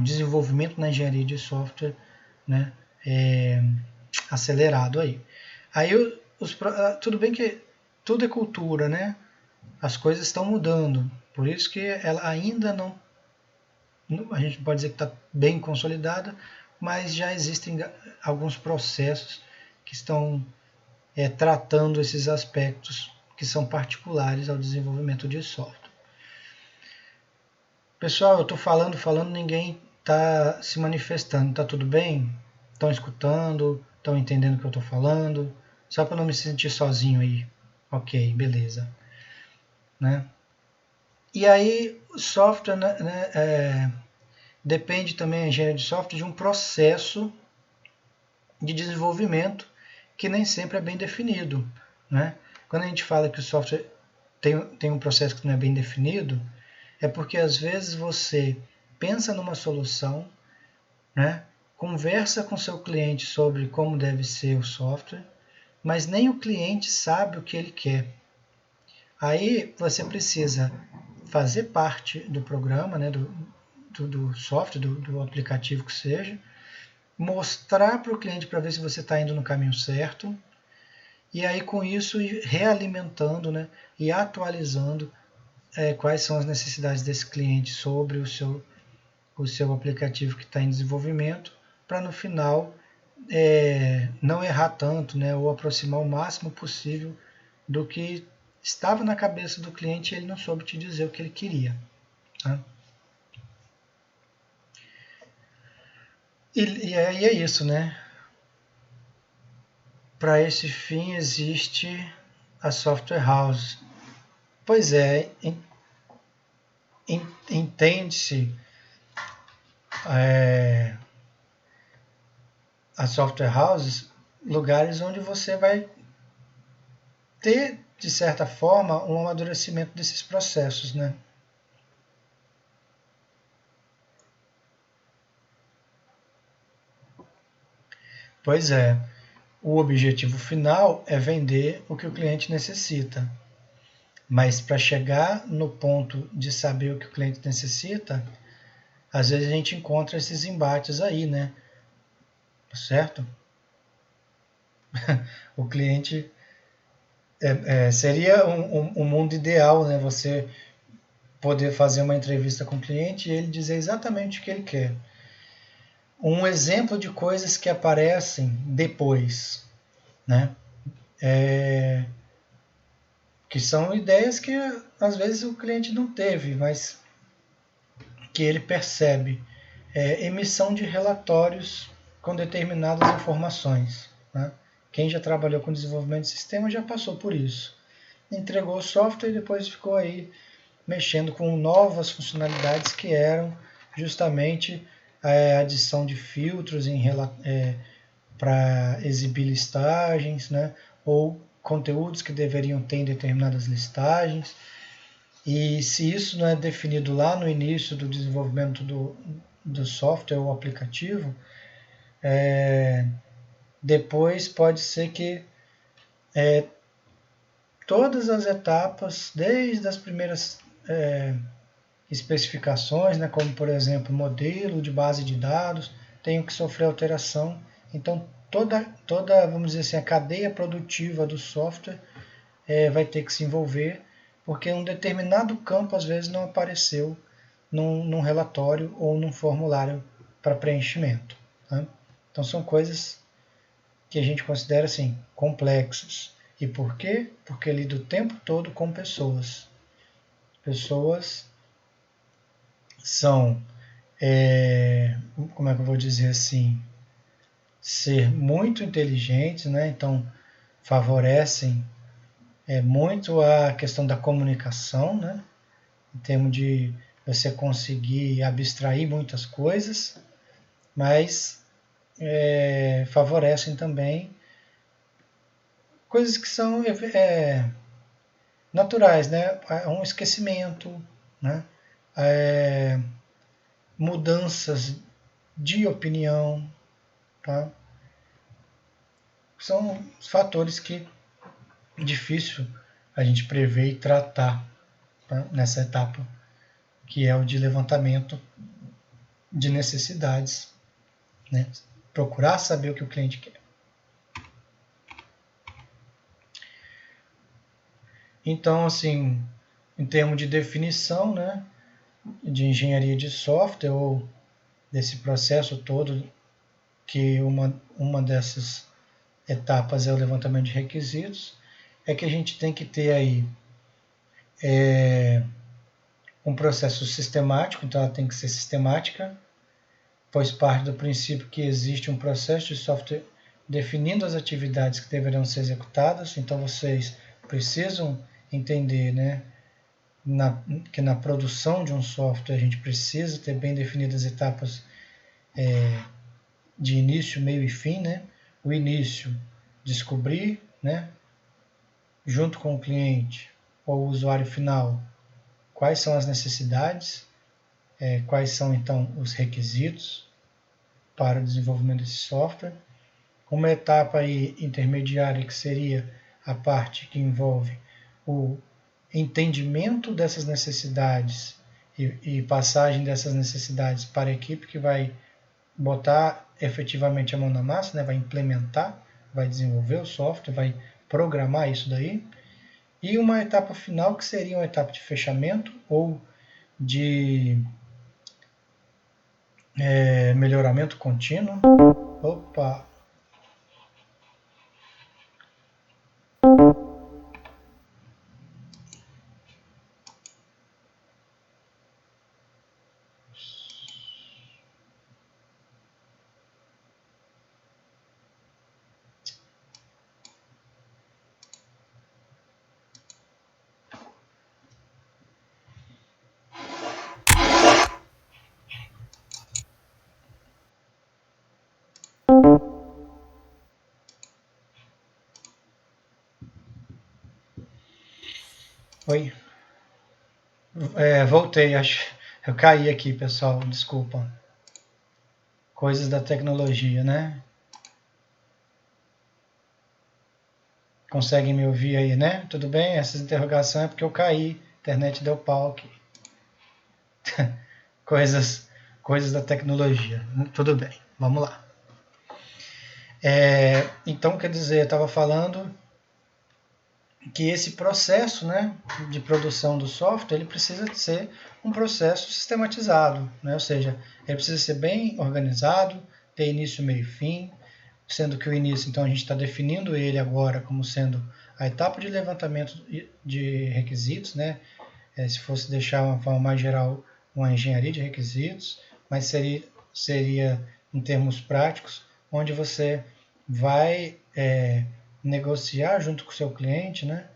Speaker 1: desenvolvimento na engenharia de software, né, acelerado aí. Aí tudo bem que tudo é cultura, né? As coisas estão mudando, por isso que ela ainda não, a gente pode dizer que está bem consolidada, mas já existem alguns processos que estão tratando esses aspectos que são particulares ao desenvolvimento de software. Pessoal, eu estou falando, ninguém está se manifestando. Está tudo bem? Estão escutando? Estão entendendo o que eu estou falando? Só para não me sentir sozinho aí. Ok, beleza. Né? E aí, o software, né, depende também, a engenharia de software, de um processo de desenvolvimento que nem sempre é bem definido. Né? Quando a gente fala que o software tem um processo que não é bem definido, é porque às vezes você pensa numa solução, né, conversa com seu cliente sobre como deve ser o software, mas nem o cliente sabe o que ele quer. Aí você precisa fazer parte do programa, né, do software, do aplicativo que seja, mostrar para o cliente para ver se você está indo no caminho certo, e aí com isso ir realimentando, né, e atualizando quais são as necessidades desse cliente sobre o seu aplicativo que está em desenvolvimento, para no final não errar tanto, né, ou aproximar o máximo possível do que estava na cabeça do cliente e ele não soube te dizer o que ele queria. Tá? E aí é isso, né? Para esse fim existe a software house. Pois é, entende-se a software houses, lugares onde você vai ter, de certa forma, um amadurecimento desses processos, né? Pois é, o objetivo final é vender o que o cliente necessita. Mas para chegar no ponto de saber o que o cliente necessita, às vezes a gente encontra esses embates aí, né? Certo? O cliente seria um mundo ideal, né? Você poder fazer uma entrevista com o cliente e ele dizer exatamente o que ele quer. Um exemplo de coisas que aparecem depois, né? que são ideias que às vezes o cliente não teve, mas que ele percebe. Emissão de relatórios com determinadas informações, né? Quem já trabalhou com desenvolvimento de sistema já passou por isso. Entregou o software e depois ficou aí mexendo com novas funcionalidades que eram justamente a adição de filtros para exibir listagens, né? Ou conteúdos que deveriam ter em determinadas listagens. E se isso não é definido lá no início do desenvolvimento do software ou aplicativo, depois pode ser que todas as etapas, desde as primeiras especificações, né, como por exemplo modelo de base de dados, tenham que sofrer alteração. Então toda, vamos dizer assim, a cadeia produtiva do software vai ter que se envolver, porque um determinado campo às vezes não apareceu num relatório ou num formulário para preenchimento. Tá? Então são coisas que a gente considera assim, complexas. E por quê? Porque lida o tempo todo com pessoas. Pessoas são, como é que eu vou dizer assim, ser muito inteligentes, né? Então favorecem muito a questão da comunicação, né? Em termos de você conseguir abstrair muitas coisas, mas favorecem também coisas que são naturais, né? Um esquecimento, né? Mudanças de opinião, tá? São fatores que é difícil a gente prever e tratar, tá? Nessa etapa, que é o de levantamento de necessidades, né? Procurar saber o que o cliente quer. Então, assim, em termos de definição, né, de engenharia de software ou desse processo todo, que uma dessas etapas é o levantamento de requisitos, é que a gente tem que ter aí um processo sistemático, então ela tem que ser sistemática, pois parte do princípio que existe um processo de software definindo as atividades que deverão ser executadas, então vocês precisam entender, né, que na produção de um software a gente precisa ter bem definidas etapas de início, meio e fim, né? O início, descobrir, né, junto com o cliente ou o usuário final, quais são as necessidades, quais são então os requisitos para o desenvolvimento desse software. Uma etapa aí intermediária que seria a parte que envolve o entendimento dessas necessidades e passagem dessas necessidades para a equipe que vai botar efetivamente a mão na massa, né? Vai implementar, vai desenvolver o software, vai programar isso daí. E uma etapa final que seria uma etapa de fechamento ou de melhoramento contínuo. Opa! Oi. Voltei, acho. Eu caí aqui, pessoal, desculpa. Coisas da tecnologia, né? Conseguem me ouvir aí, né? Tudo bem? Essas interrogações é porque eu caí, a internet deu pau aqui. coisas da tecnologia. Tudo bem, vamos lá. Então, quer dizer, eu estava falando que esse processo, né, de produção do software, ele precisa ser um processo sistematizado, né? Ou seja, ele precisa ser bem organizado, ter início, meio e fim, sendo que o início, então a gente está definindo ele agora como sendo a etapa de levantamento de requisitos, né? Se fosse deixar uma forma mais geral, uma engenharia de requisitos, mas seria em termos práticos, onde você vai negociar junto com o seu cliente, né?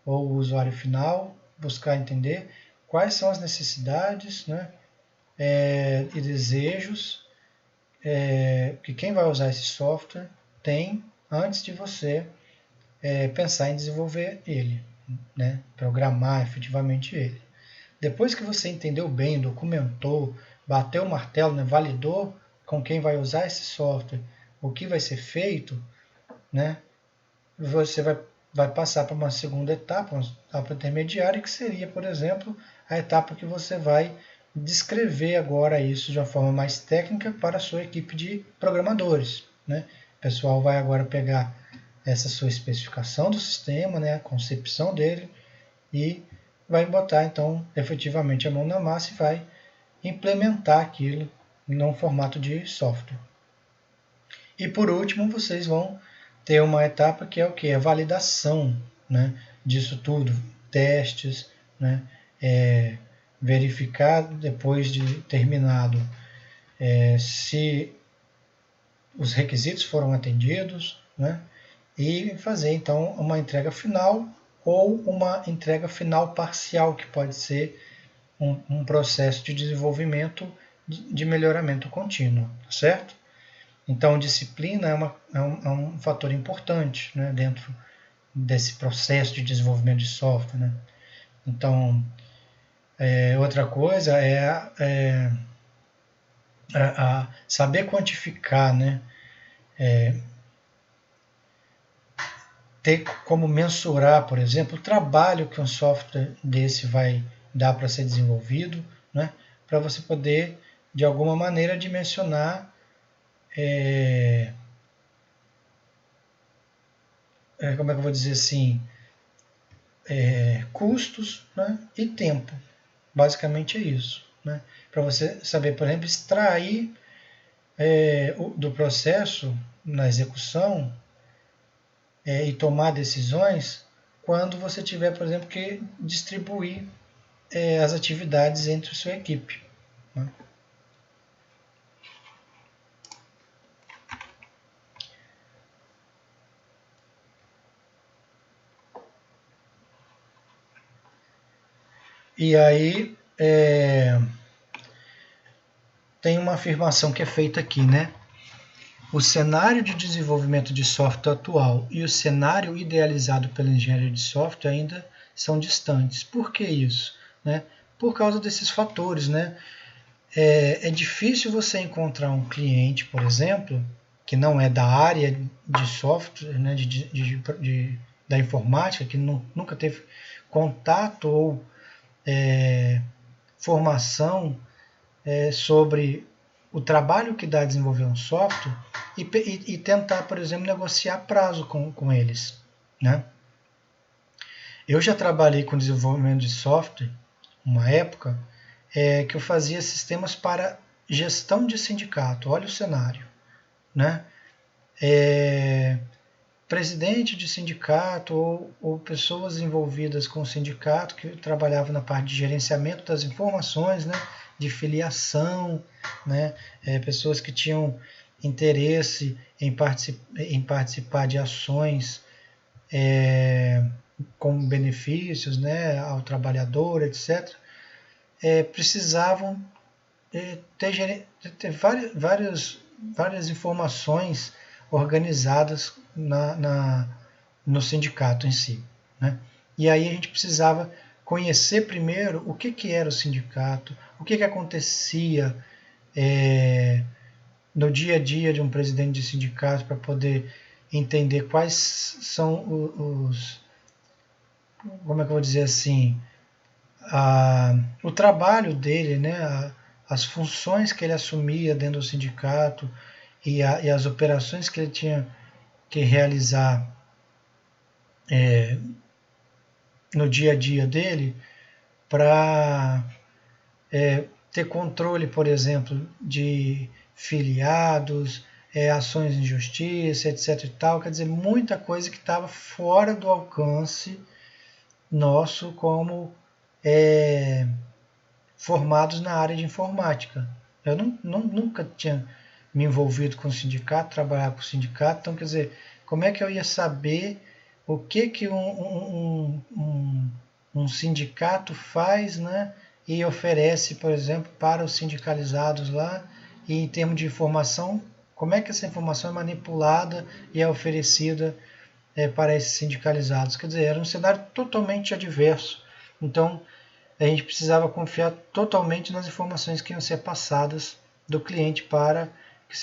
Speaker 1: Ou o usuário final, buscar entender quais são as necessidades, né? E desejos que quem vai usar esse software tem antes de você pensar em desenvolver ele, né? Programar efetivamente ele. Depois que você entendeu bem, documentou, bateu o martelo, né? Validou com quem vai usar esse software, o que vai ser feito, né? Você vai passar para uma segunda etapa, uma etapa intermediária, que seria, por exemplo, a etapa que você vai descrever agora isso de uma forma mais técnica para a sua equipe de programadores, né? O pessoal vai agora pegar essa sua especificação do sistema, né, a concepção dele, e vai botar então efetivamente a mão na massa e vai implementar aquilo num formato de software. E por último, vocês vão ter uma etapa que é o que? A validação, né, disso tudo, testes, né, verificar depois de terminado se os requisitos foram atendidos, né, e fazer então uma entrega final ou uma entrega final parcial, que pode ser um processo de desenvolvimento de melhoramento contínuo, certo? Então, disciplina é um fator importante, né, dentro desse processo de desenvolvimento de software, né? Então, outra coisa é saber quantificar, né? Ter como mensurar, por exemplo, o trabalho que um software desse vai dar para ser desenvolvido, né? Para você poder, de alguma maneira, dimensionar como é que eu vou dizer assim, custos, né, e tempo. Basicamente é isso, né? Para você saber, por exemplo, extrair do processo na execução e tomar decisões quando você tiver, por exemplo, que distribuir as atividades entre a sua equipe, né? E aí tem uma afirmação que é feita aqui, né? O cenário de desenvolvimento de software atual e o cenário idealizado pela engenharia de software ainda são distantes. Por que isso? Né? Por causa desses fatores, né? É difícil você encontrar um cliente, por exemplo, que não é da área de software, né, da informática, que nunca teve contato ou formação sobre o trabalho que dá a desenvolver um software e tentar, por exemplo, negociar prazo com eles, né? Eu já trabalhei com desenvolvimento de software, uma época, que eu fazia sistemas para gestão de sindicato. Olha o cenário, né? Presidente de sindicato ou pessoas envolvidas com o sindicato que trabalhavam na parte de gerenciamento das informações, né? De filiação, né? Pessoas que tinham interesse em participar de ações com benefícios, né, ao trabalhador, etc., precisavam ter várias informações organizadas no sindicato em si, né? E aí a gente precisava conhecer primeiro o que era o sindicato, o que acontecia no dia a dia de um presidente de sindicato, para poder entender quais são como é que eu vou dizer assim, o trabalho dele, né, as funções que ele assumia dentro do sindicato e as operações que ele tinha que realizar no dia a dia dele, para ter controle, por exemplo, de filiados, ações de justiça, etc e tal, quer dizer, muita coisa que estava fora do alcance nosso como formados na área de informática. Eu nunca tinha me envolvido com sindicato, trabalhar com sindicato, então quer dizer, como é que eu ia saber o que um sindicato faz, né, e oferece, por exemplo, para os sindicalizados lá, e em termos de informação, como é que essa informação é manipulada e é oferecida para esses sindicalizados. Quer dizer, era um cenário totalmente adverso. Então, a gente precisava confiar totalmente nas informações que iam ser passadas do cliente para que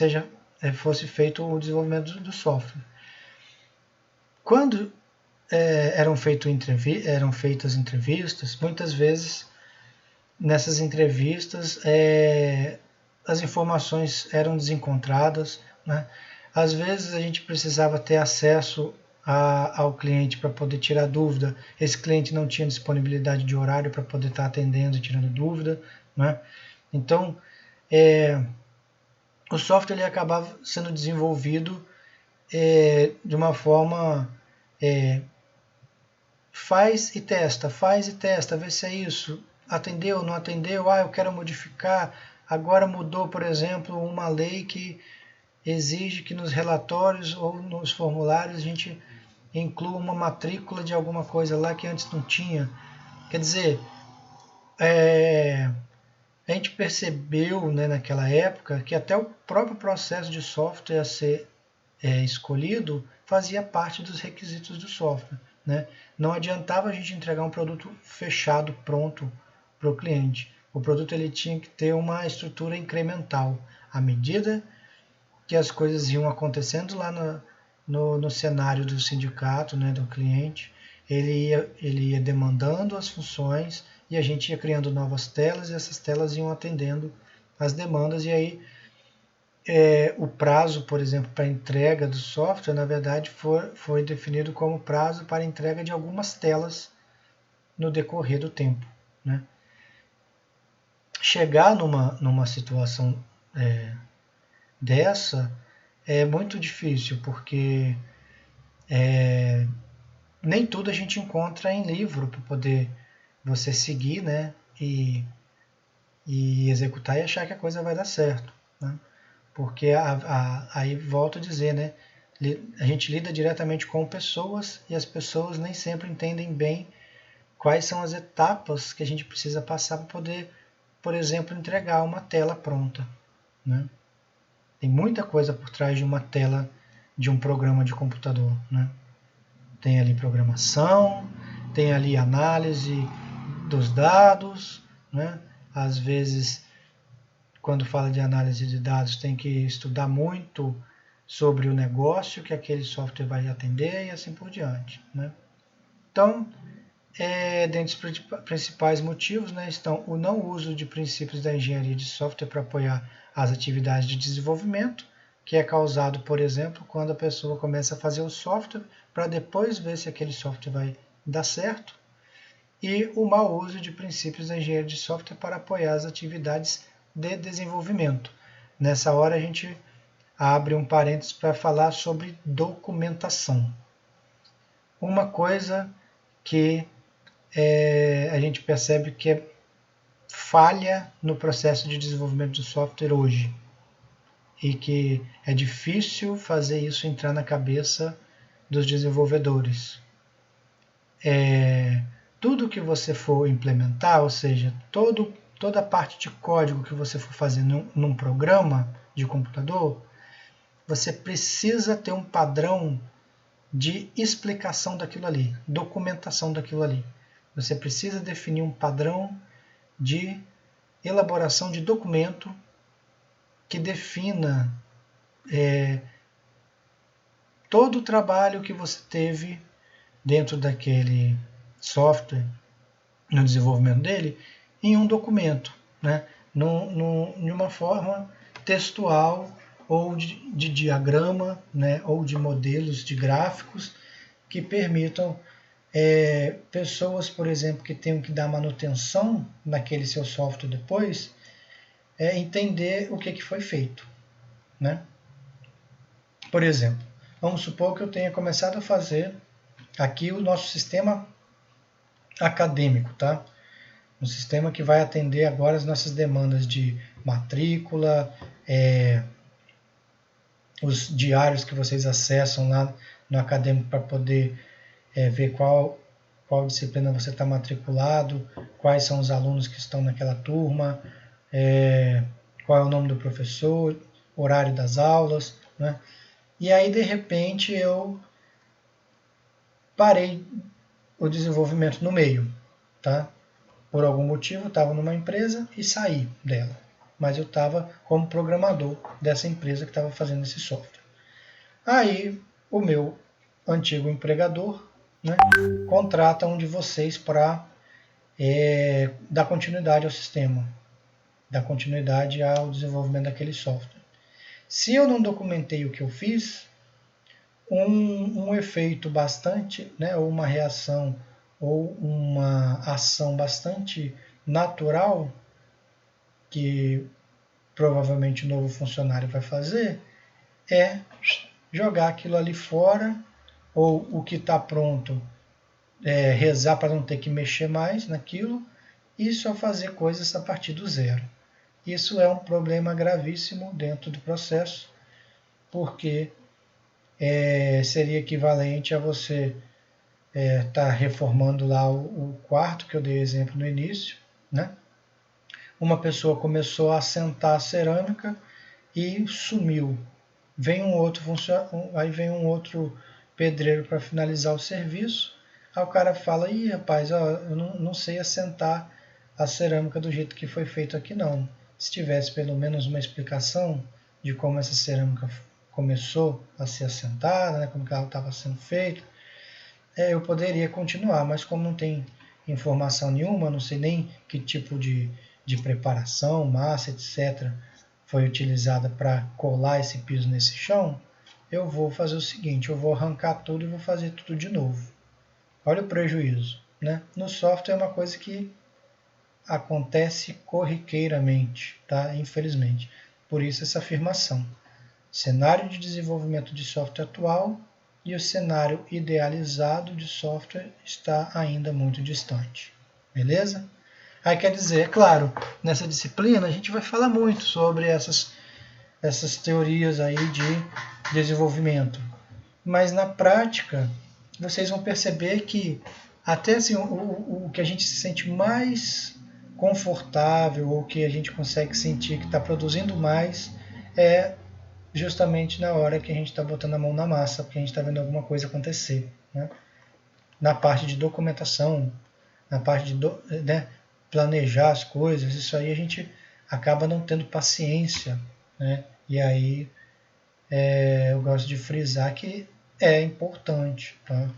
Speaker 1: fosse feito o desenvolvimento do software. Quando eram feitas entrevistas, muitas vezes nessas entrevistas as informações eram desencontradas, né? Às vezes a gente precisava ter acesso ao cliente para poder tirar dúvida. Esse cliente não tinha disponibilidade de horário para poder estar atendendo e tirando dúvida, né? Então, o software ele acabava sendo desenvolvido de uma forma faz e testa, vê se é isso, atendeu, não atendeu, eu quero modificar, agora mudou, por exemplo, uma lei que exige que nos relatórios ou nos formulários a gente inclua uma matrícula de alguma coisa lá que antes não tinha. Quer dizer, a gente percebeu, né, naquela época que até o próprio processo de software a ser escolhido fazia parte dos requisitos do software, né? Não adiantava a gente entregar um produto fechado, pronto para o cliente. O produto ele tinha que ter uma estrutura incremental. À medida que as coisas iam acontecendo lá no cenário do sindicato, né, do cliente, ele ia demandando as funções e a gente ia criando novas telas e essas telas iam atendendo as demandas e aí o prazo, por exemplo, para entrega do software, na verdade, foi definido como prazo para entrega de algumas telas no decorrer do tempo, né? Chegar numa situação dessa é muito difícil, porque nem tudo a gente encontra em livro para poder você seguir, né? E executar e achar que a coisa vai dar certo, né? Porque aí volto a dizer, né? A gente lida diretamente com pessoas e as pessoas nem sempre entendem bem quais são as etapas que a gente precisa passar para poder, por exemplo, entregar uma tela pronta, né? Tem muita coisa por trás de uma tela de um programa de computador, né? Tem ali programação, tem ali análise dos dados, né? Às vezes, quando fala de análise de dados, tem que estudar muito sobre o negócio que aquele software vai atender e assim por diante, né? Então, dentre os principais motivos, né, estão o não uso de princípios da engenharia de software para apoiar as atividades de desenvolvimento, que é causado, por exemplo, quando a pessoa começa a fazer o software para depois ver se aquele software vai dar certo, e o mau uso de princípios da engenharia de software para apoiar as atividades de desenvolvimento. Nessa hora a gente abre um parênteses para falar sobre documentação. Uma coisa que a gente percebe que é falha no processo de desenvolvimento do software hoje e que é difícil fazer isso entrar na cabeça dos desenvolvedores. Tudo que você for implementar, ou seja, toda a parte de código que você for fazer num programa de computador, você precisa ter um padrão de explicação daquilo ali, documentação daquilo ali. Você precisa definir um padrão de elaboração de documento que defina todo o trabalho que você teve dentro daquele software, no desenvolvimento dele, em um documento, né? Em uma forma textual ou de diagrama, né? Ou de modelos de gráficos que permitam pessoas, por exemplo, que tenham que dar manutenção naquele seu software depois, entender o que foi feito, né? Por exemplo, vamos supor que eu tenha começado a fazer aqui o nosso sistema acadêmico, tá? Um sistema que vai atender agora as nossas demandas de matrícula, os diários que vocês acessam lá no acadêmico para poder ver qual disciplina você está matriculado, quais são os alunos que estão naquela turma, qual é o nome do professor, horário das aulas, né? E aí, de repente, eu parei o desenvolvimento no meio, tá? Por algum motivo, estava numa empresa e saí dela. Mas eu estava como programador dessa empresa que estava fazendo esse software. Aí, o meu antigo empregador, né, contrata um de vocês para dar continuidade ao sistema, dar continuidade ao desenvolvimento daquele software. Se eu não documentei o que eu fiz, um efeito bastante, né, ou uma reação ou uma ação bastante natural que provavelmente o novo funcionário vai fazer é jogar aquilo ali fora, ou o que está pronto, rezar para não ter que mexer mais naquilo e só fazer coisas a partir do zero. Isso é um problema gravíssimo dentro do processo, porque seria equivalente a você estar reformando lá o quarto, que eu dei exemplo no início, né? Uma pessoa começou a assentar a cerâmica e sumiu. Aí vem um outro pedreiro para finalizar o serviço. Aí o cara fala: ih, rapaz, ó, eu não sei assentar a cerâmica do jeito que foi feito aqui, não. Se tivesse pelo menos uma explicação de como essa cerâmica começou a ser assentada, né, como que ela estava sendo feita, eu poderia continuar, mas como não tem informação nenhuma, não sei nem que tipo de preparação, massa, etc., foi utilizada para colar esse piso nesse chão, eu vou fazer o seguinte: eu vou arrancar tudo e vou fazer tudo de novo. Olha o prejuízo, né? No software é uma coisa que acontece corriqueiramente, tá? Infelizmente. Por isso essa afirmação. Cenário de desenvolvimento de software atual e o cenário idealizado de software está ainda muito distante. Beleza? Aí quer dizer, é claro, nessa disciplina a gente vai falar muito sobre essas teorias aí de desenvolvimento. Mas na prática, vocês vão perceber que até assim, o que a gente se sente mais confortável, ou que a gente consegue sentir que está produzindo mais, é justamente na hora que a gente está botando a mão na massa, porque a gente está vendo alguma coisa acontecer, né? Na parte de documentação, na parte de né, planejar as coisas, isso aí a gente acaba não tendo paciência, né? E aí eu gosto de frisar que é importante, tá?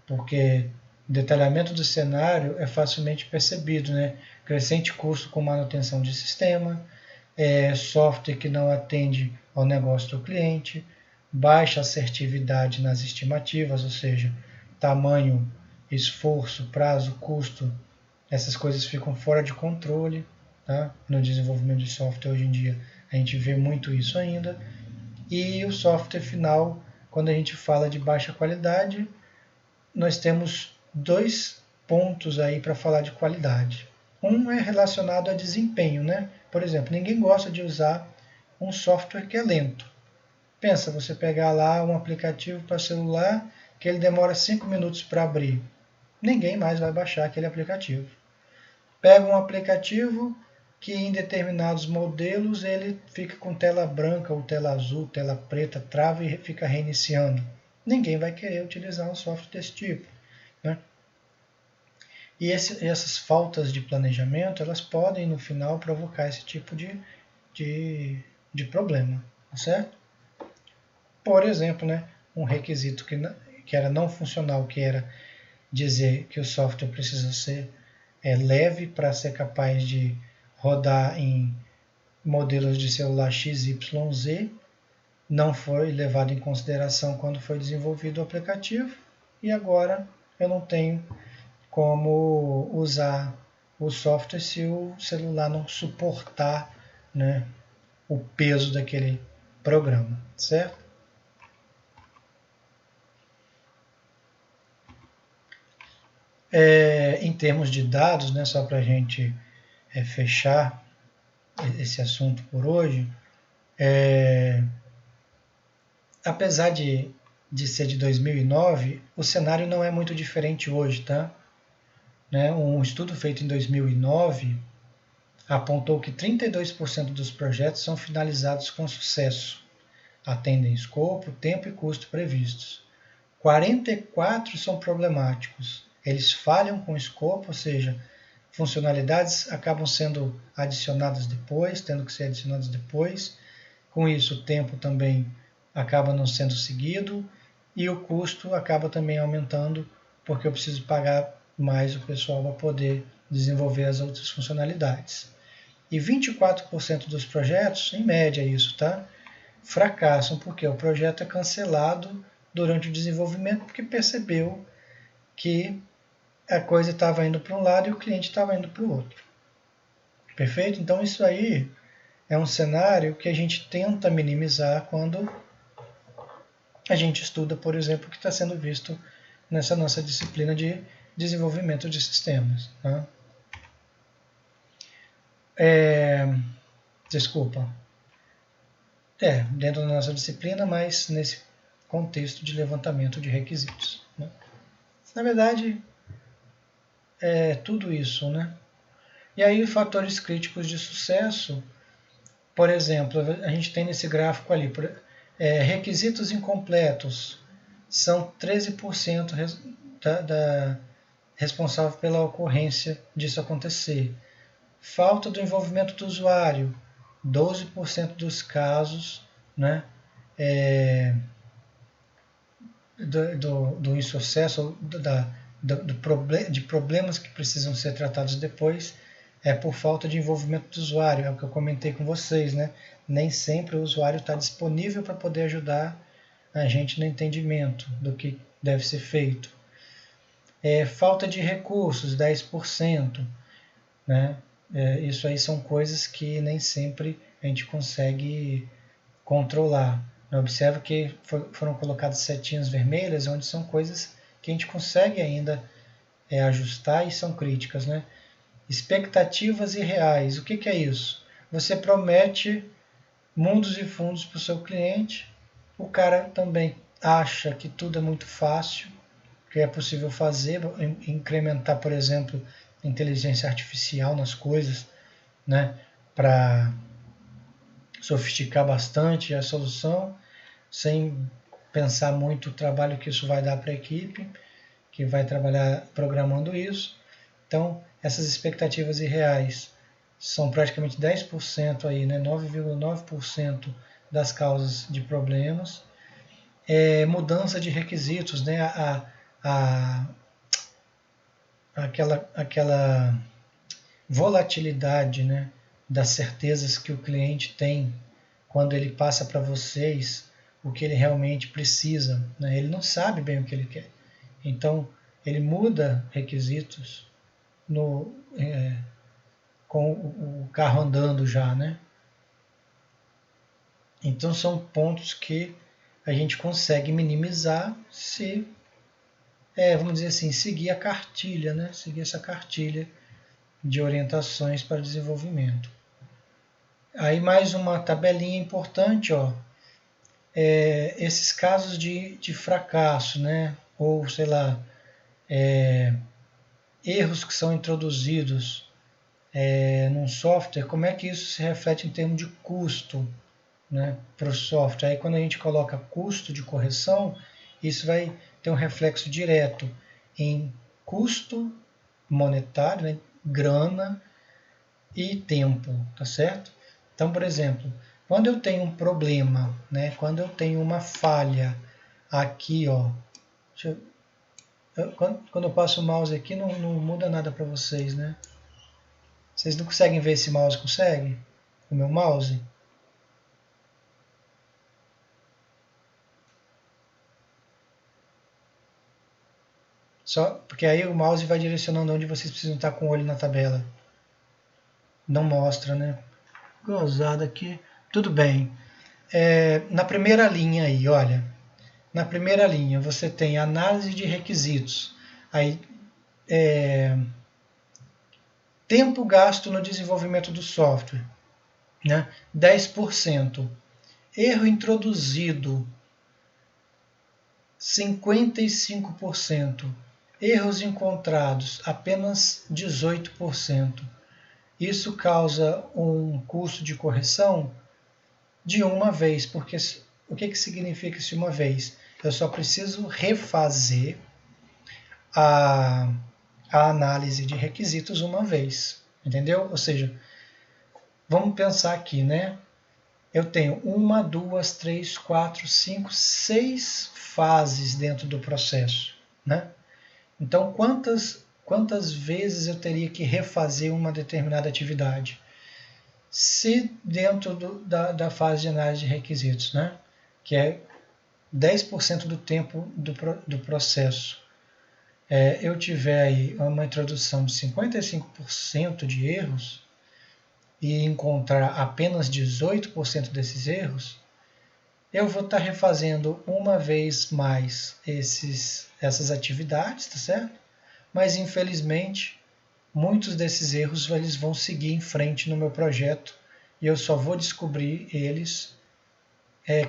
Speaker 1: Porque o detalhamento do cenário é facilmente percebido, né? Crescente custo com manutenção de sistema, software que não atende ao negócio do cliente, baixa assertividade nas estimativas, ou seja, tamanho, esforço, prazo, custo, essas coisas ficam fora de controle, tá? No desenvolvimento de software hoje em dia a gente vê muito isso ainda. E o software final, quando a gente fala de baixa qualidade, nós temos dois pontos aí para falar de qualidade. Um é relacionado a desempenho, né? Por exemplo, ninguém gosta de usar um software que é lento. Pensa, você pegar lá um aplicativo para celular que ele demora 5 minutos para abrir. Ninguém mais vai baixar aquele aplicativo. Pega um aplicativo que em determinados modelos ele fica com tela branca ou tela azul, tela preta, trava e fica reiniciando. Ninguém vai querer utilizar um software desse tipo, né? E essas faltas de planejamento, elas podem no final provocar esse tipo de problema, tá certo? Por exemplo, né, um requisito que era não funcional, que era dizer que o software precisa ser leve para ser capaz de rodar em modelos de celular XYZ, não foi levado em consideração quando foi desenvolvido o aplicativo, e agora eu não tenho como usar o software se o celular não suportar, né, o peso daquele programa, certo? Em termos de dados, né, só para a gente fechar esse assunto por hoje, apesar de ser de 2009, o cenário não é muito diferente hoje, tá? Né? Um estudo feito em 2009 apontou que 32% dos projetos são finalizados com sucesso, atendem escopo, tempo e custo previstos. 44 são problemáticos, eles falham com o escopo, ou seja, funcionalidades acabam sendo adicionadas depois, tendo que ser adicionadas depois. Com isso, o tempo também acaba não sendo seguido e o custo acaba também aumentando, porque eu preciso pagar mais o pessoal para poder desenvolver as outras funcionalidades. E 24% dos projetos, em média isso, tá? Fracassam porque o projeto é cancelado durante o desenvolvimento porque percebeu que a coisa estava indo para um lado e o cliente estava indo para o outro. Perfeito? Então isso aí é um cenário que a gente tenta minimizar quando a gente estuda, por exemplo, o que está sendo visto nessa nossa disciplina de desenvolvimento de sistemas. Tá? Desculpa. Dentro da nossa disciplina, mas nesse contexto de levantamento de requisitos. Né? Na verdade, é tudo isso, né? E aí, fatores críticos de sucesso, por exemplo, a gente tem nesse gráfico ali, requisitos incompletos são 13% responsável pela ocorrência disso acontecer. Falta do envolvimento do usuário, 12% dos casos, né, do insucesso, de problemas que precisam ser tratados depois, é por falta de envolvimento do usuário, é o que eu comentei com vocês, né? Nem sempre o usuário está disponível para poder ajudar a gente no entendimento do que deve ser feito. Falta de recursos, 10%, né? Isso aí são coisas que nem sempre a gente consegue controlar. Observa que foram colocadas setinhas vermelhas, onde são coisas que a gente consegue ainda ajustar e são críticas, né? Expectativas irreais. O que é isso? Você promete mundos e fundos para o seu cliente, o cara também acha que tudo é muito fácil, que é possível fazer, incrementar, por exemplo, inteligência artificial nas coisas, né, para sofisticar bastante a solução, sem pensar muito o trabalho que isso vai dar para a equipe, que vai trabalhar programando isso. Então, essas expectativas irreais são praticamente 10% aí, né, 9,9% das causas de problemas. Mudança de requisitos, né, aquela volatilidade, né, das certezas que o cliente tem quando ele passa para vocês o que ele realmente precisa, né? Ele não sabe bem o que ele quer. Então, ele muda requisitos com o carro andando já, né? Então, são pontos que a gente consegue minimizar se, vamos dizer assim, seguir a cartilha, né? Seguir essa cartilha de orientações para desenvolvimento. Aí mais uma tabelinha importante, ó, esses casos de fracasso, né? Ou sei lá, erros que são introduzidos num software, como é que isso se reflete em termos de custo, né, para o software? Aí quando a gente coloca custo de correção, isso vai ter um reflexo direto em custo monetário, né, grana e tempo, tá certo? Então, por exemplo, quando eu tenho um problema, né, quando eu tenho uma falha aqui, ó, quando eu passo o mouse aqui não muda nada para vocês, né? Vocês não conseguem ver esse mouse? Conseguem? O meu mouse? Só porque aí o mouse vai direcionando onde vocês precisam estar com o olho na tabela. Não mostra, né? Gozada aqui. Tudo bem. Na primeira linha aí, olha. Na primeira linha você tem análise de requisitos. Aí Tempo gasto no desenvolvimento do software, né? 10%. Erro introduzido, 55%. Erros encontrados, apenas 18%. Isso causa um custo de correção de uma vez, porque o que significa isso uma vez? Eu só preciso refazer a análise de requisitos uma vez, entendeu? Ou seja, vamos pensar aqui, né? Eu tenho 1, 2, 3, 4, 5, 6 fases dentro do processo, né? Então, quantas vezes eu teria que refazer uma determinada atividade? Se dentro da fase de análise de requisitos, né? Que é 10% do tempo do processo, eu tiver aí uma introdução de 55% de erros e encontrar apenas 18% desses erros, eu vou estar refazendo uma vez mais essas atividades, tá certo? Mas infelizmente, muitos desses erros eles vão seguir em frente no meu projeto e eu só vou descobrir eles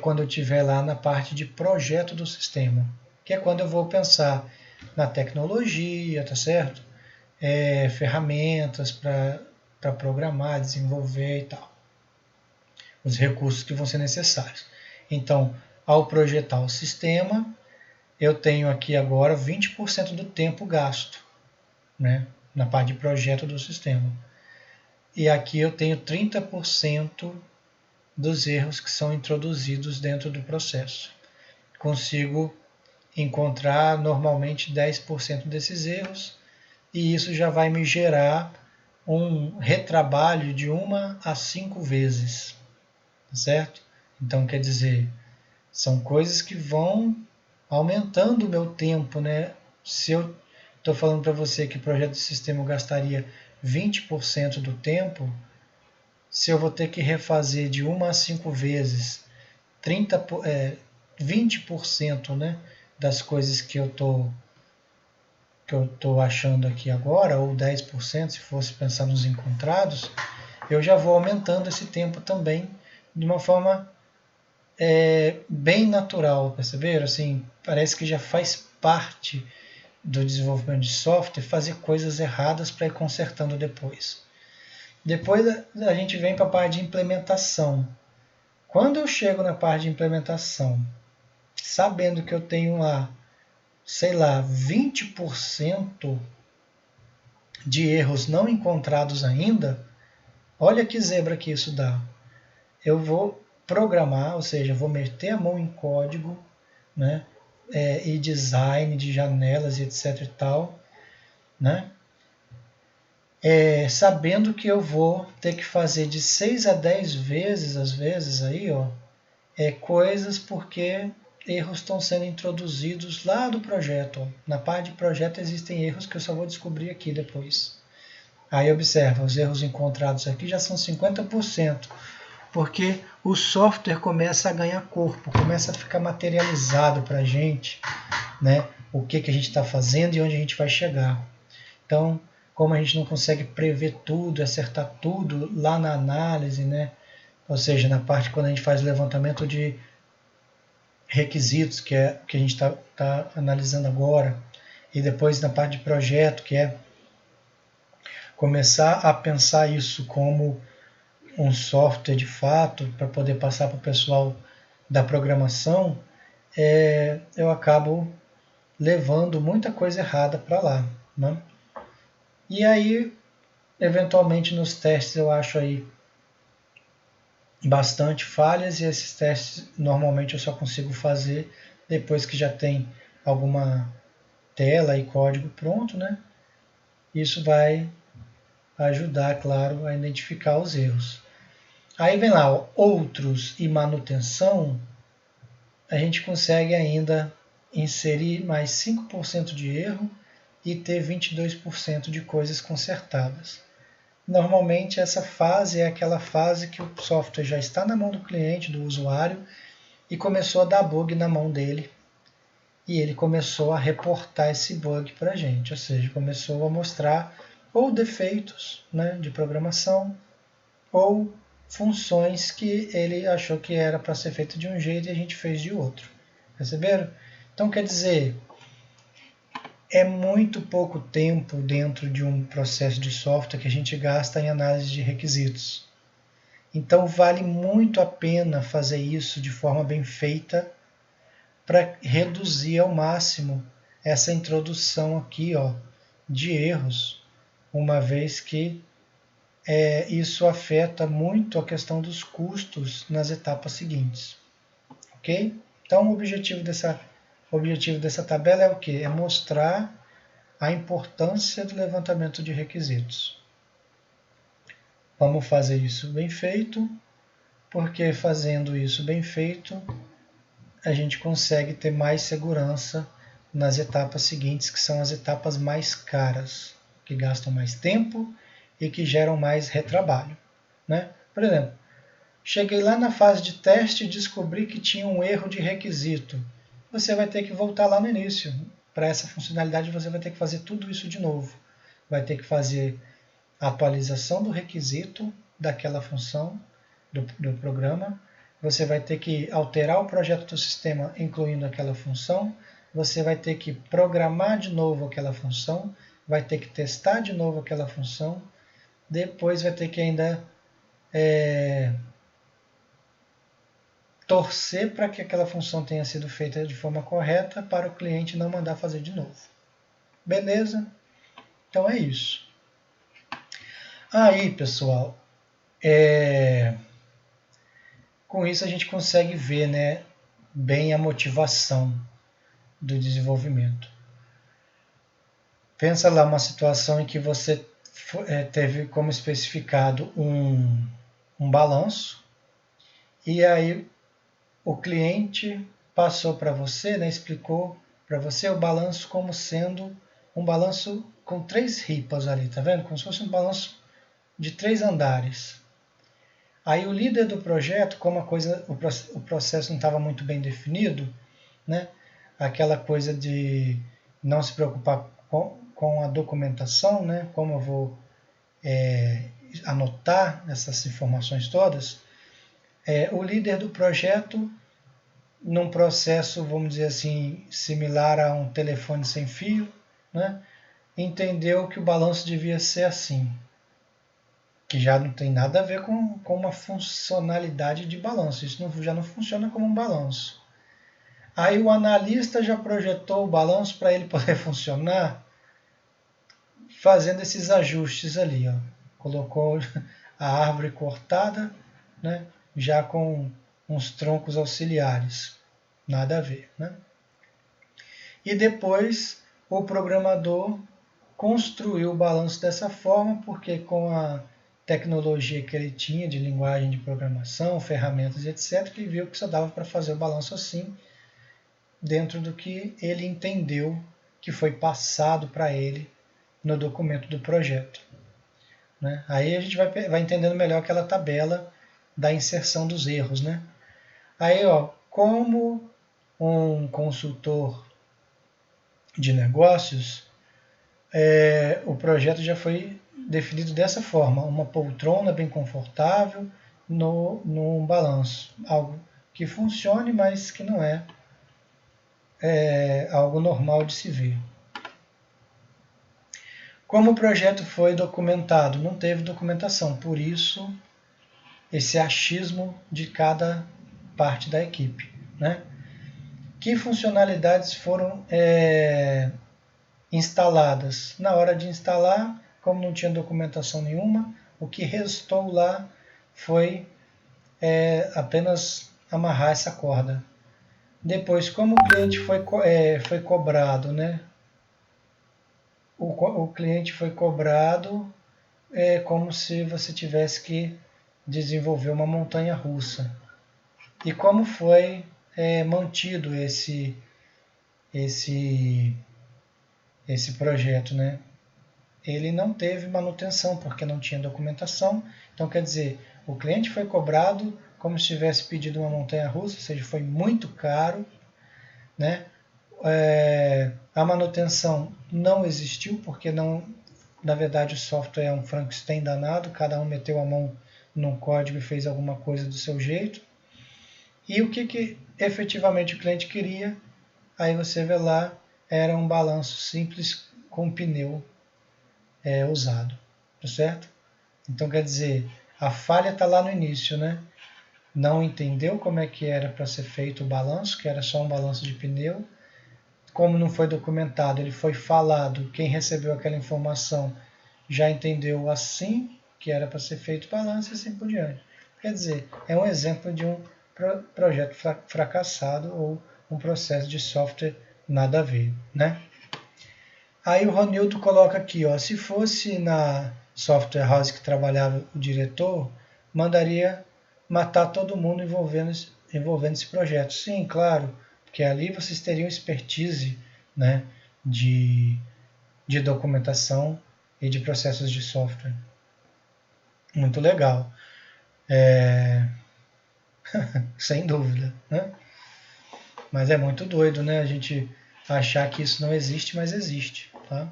Speaker 1: quando eu estiver lá na parte de projeto do sistema, que é quando eu vou pensar na tecnologia, tá certo? Ferramentas para programar, desenvolver e tal. Os recursos que vão ser necessários. Então, ao projetar o sistema, eu tenho aqui agora 20% do tempo gasto, né, na parte de projeto do sistema. E aqui eu tenho 30% dos erros que são introduzidos dentro do processo. Consigo encontrar normalmente 10% desses erros e isso já vai me gerar um retrabalho de 1 a 5 vezes, certo? Então, quer dizer, são coisas que vão aumentando o meu tempo, né? Se eu estou falando para você que o projeto de sistema eu gastaria 20% do tempo, se eu vou ter que refazer de 1 a 5 vezes 20%, né, das coisas que eu tô achando aqui agora, ou 10%, se fosse pensar nos encontrados, eu já vou aumentando esse tempo também de uma forma bem natural, perceberam? Assim, parece que já faz parte do desenvolvimento de software fazer coisas erradas para ir consertando depois. Depois a gente vem para a parte de implementação. Quando eu chego na parte de implementação, sabendo que eu tenho lá, sei lá, 20% de erros não encontrados ainda, olha que zebra que isso dá. Eu vou programar, ou seja, vou meter a mão em código, né, e design de janelas e etc e tal, né, sabendo que eu vou ter que fazer de 6 a 10 vezes, às vezes, aí, ó, coisas porque erros estão sendo introduzidos lá do projeto. Ó. Na parte de projeto existem erros que eu só vou descobrir aqui depois. Aí observa, os erros encontrados aqui já são 50%, porque o software começa a ganhar corpo, começa a ficar materializado para a gente, né? O que a gente está fazendo e onde a gente vai chegar. Então, como a gente não consegue prever tudo, acertar tudo lá na análise, né? Ou seja, na parte quando a gente faz o levantamento de requisitos, que é o que a gente tá analisando agora, e depois na parte de projeto, que é começar a pensar isso como um software de fato, para poder passar para o pessoal da programação, eu acabo levando muita coisa errada para lá. Né? E aí, eventualmente nos testes eu acho aí bastante falhas, e esses testes normalmente eu só consigo fazer depois que já tem alguma tela e código pronto, né? Isso vai ajudar, claro, a identificar os erros. Aí vem lá, ó, outros e manutenção, a gente consegue ainda inserir mais 5% de erro e ter 22% de coisas consertadas. Normalmente essa fase é aquela fase que o software já está na mão do cliente, do usuário, e começou a dar bug na mão dele. e ele começou a reportar esse bug para a gente, ou seja, começou a mostrar ou defeitos, né, de programação ou funções que ele achou que era para ser feito de um jeito e a gente fez de outro. Perceberam? Então quer dizer, é muito pouco tempo dentro de um processo de software que a gente gasta em análise de requisitos. Então vale muito a pena fazer isso de forma bem feita para reduzir ao máximo essa introdução aqui, ó, de erros, uma vez que isso afeta muito a questão dos custos nas etapas seguintes. Ok? Então o objetivo dessa tabela é o quê? É mostrar a importância do levantamento de requisitos. Vamos fazer isso bem feito, porque fazendo isso bem feito, a gente consegue ter mais segurança nas etapas seguintes, que são as etapas mais caras, que gastam mais tempo e que geram mais retrabalho, né? Por exemplo, cheguei lá na fase de teste e descobri que tinha um erro de requisito. Você vai ter que voltar lá no início. Para essa funcionalidade você vai ter que fazer tudo isso de novo. Vai ter que fazer a atualização do requisito daquela função do programa. Você vai ter que alterar o projeto do sistema incluindo aquela função. Você vai ter que programar de novo aquela função. Vai ter que testar de novo aquela função. Depois vai ter que ainda torcer para que aquela função tenha sido feita de forma correta para o cliente não mandar fazer de novo. Beleza? Então é isso. Aí, pessoal, com isso a gente consegue ver, né, bem a motivação do desenvolvimento. Pensa lá uma situação em que você teve como especificado um balanço e aí o cliente passou para você, né, explicou para você o balanço como sendo um balanço com 3 ripas ali, tá vendo? Como se fosse um balanço de 3 andares. Aí o líder do projeto, como o processo não estava muito bem definido, né, aquela coisa de não se preocupar com a documentação, né, como eu vou anotar essas informações todas, o líder do projeto, num processo, vamos dizer assim, similar a um telefone sem fio, né, entendeu que o balanço devia ser assim, que já não tem nada a ver com uma funcionalidade de balanço, isso já não funciona como um balanço. Aí o analista já projetou o balanço para ele poder funcionar, fazendo esses ajustes ali, ó. Colocou a árvore cortada, né, já com uns troncos auxiliares, nada a ver, né? E depois o programador construiu o balanço dessa forma, porque com a tecnologia que ele tinha de linguagem de programação, ferramentas, etc., ele viu que só dava para fazer o balanço assim, dentro do que ele entendeu que foi passado para ele no documento do projeto. Né? Aí a gente vai entendendo melhor aquela tabela da inserção dos erros. Né? Aí, ó, como um consultor de negócios, o projeto já foi definido dessa forma, uma poltrona bem confortável num balanço, algo que funcione, mas que não é algo normal de se ver. Como o projeto foi documentado? Não teve documentação, por isso esse achismo de cada parte da equipe. Né? Que funcionalidades foram instaladas? Na hora de instalar, como não tinha documentação nenhuma, o que restou lá foi apenas amarrar essa corda. Depois, como o cliente foi cobrado, né? O cliente foi cobrado como se você tivesse que desenvolver uma montanha russa. E como foi mantido esse projeto, né? Ele não teve manutenção porque não tinha documentação. Então, quer dizer, o cliente foi cobrado como se tivesse pedido uma montanha russa, ou seja, foi muito caro, né? A manutenção não existiu, porque não, na verdade o software é um Frankenstein danado, cada um meteu a mão no código e fez alguma coisa do seu jeito. E o que efetivamente o cliente queria, aí você vê lá, era um balanço simples com pneu usado, tá certo? Então quer dizer, a falha está lá no início, né? Não entendeu como é que era para ser feito o balanço, que era só um balanço de pneu. Como não foi documentado, ele foi falado, quem recebeu aquela informação já entendeu assim que era para ser feito o balanço e assim por diante. Quer dizer, é um exemplo de um projeto fracassado ou um processo de software nada a ver, né? Aí o Ronildo coloca aqui, ó, se fosse na software house que trabalhava o diretor, mandaria matar todo mundo envolvendo esse projeto. Sim, claro, porque ali vocês teriam expertise, né, de documentação e de processos de software. Muito legal. Sem dúvida, né? Mas é muito doido, né? A gente achar que isso não existe, mas existe, tá?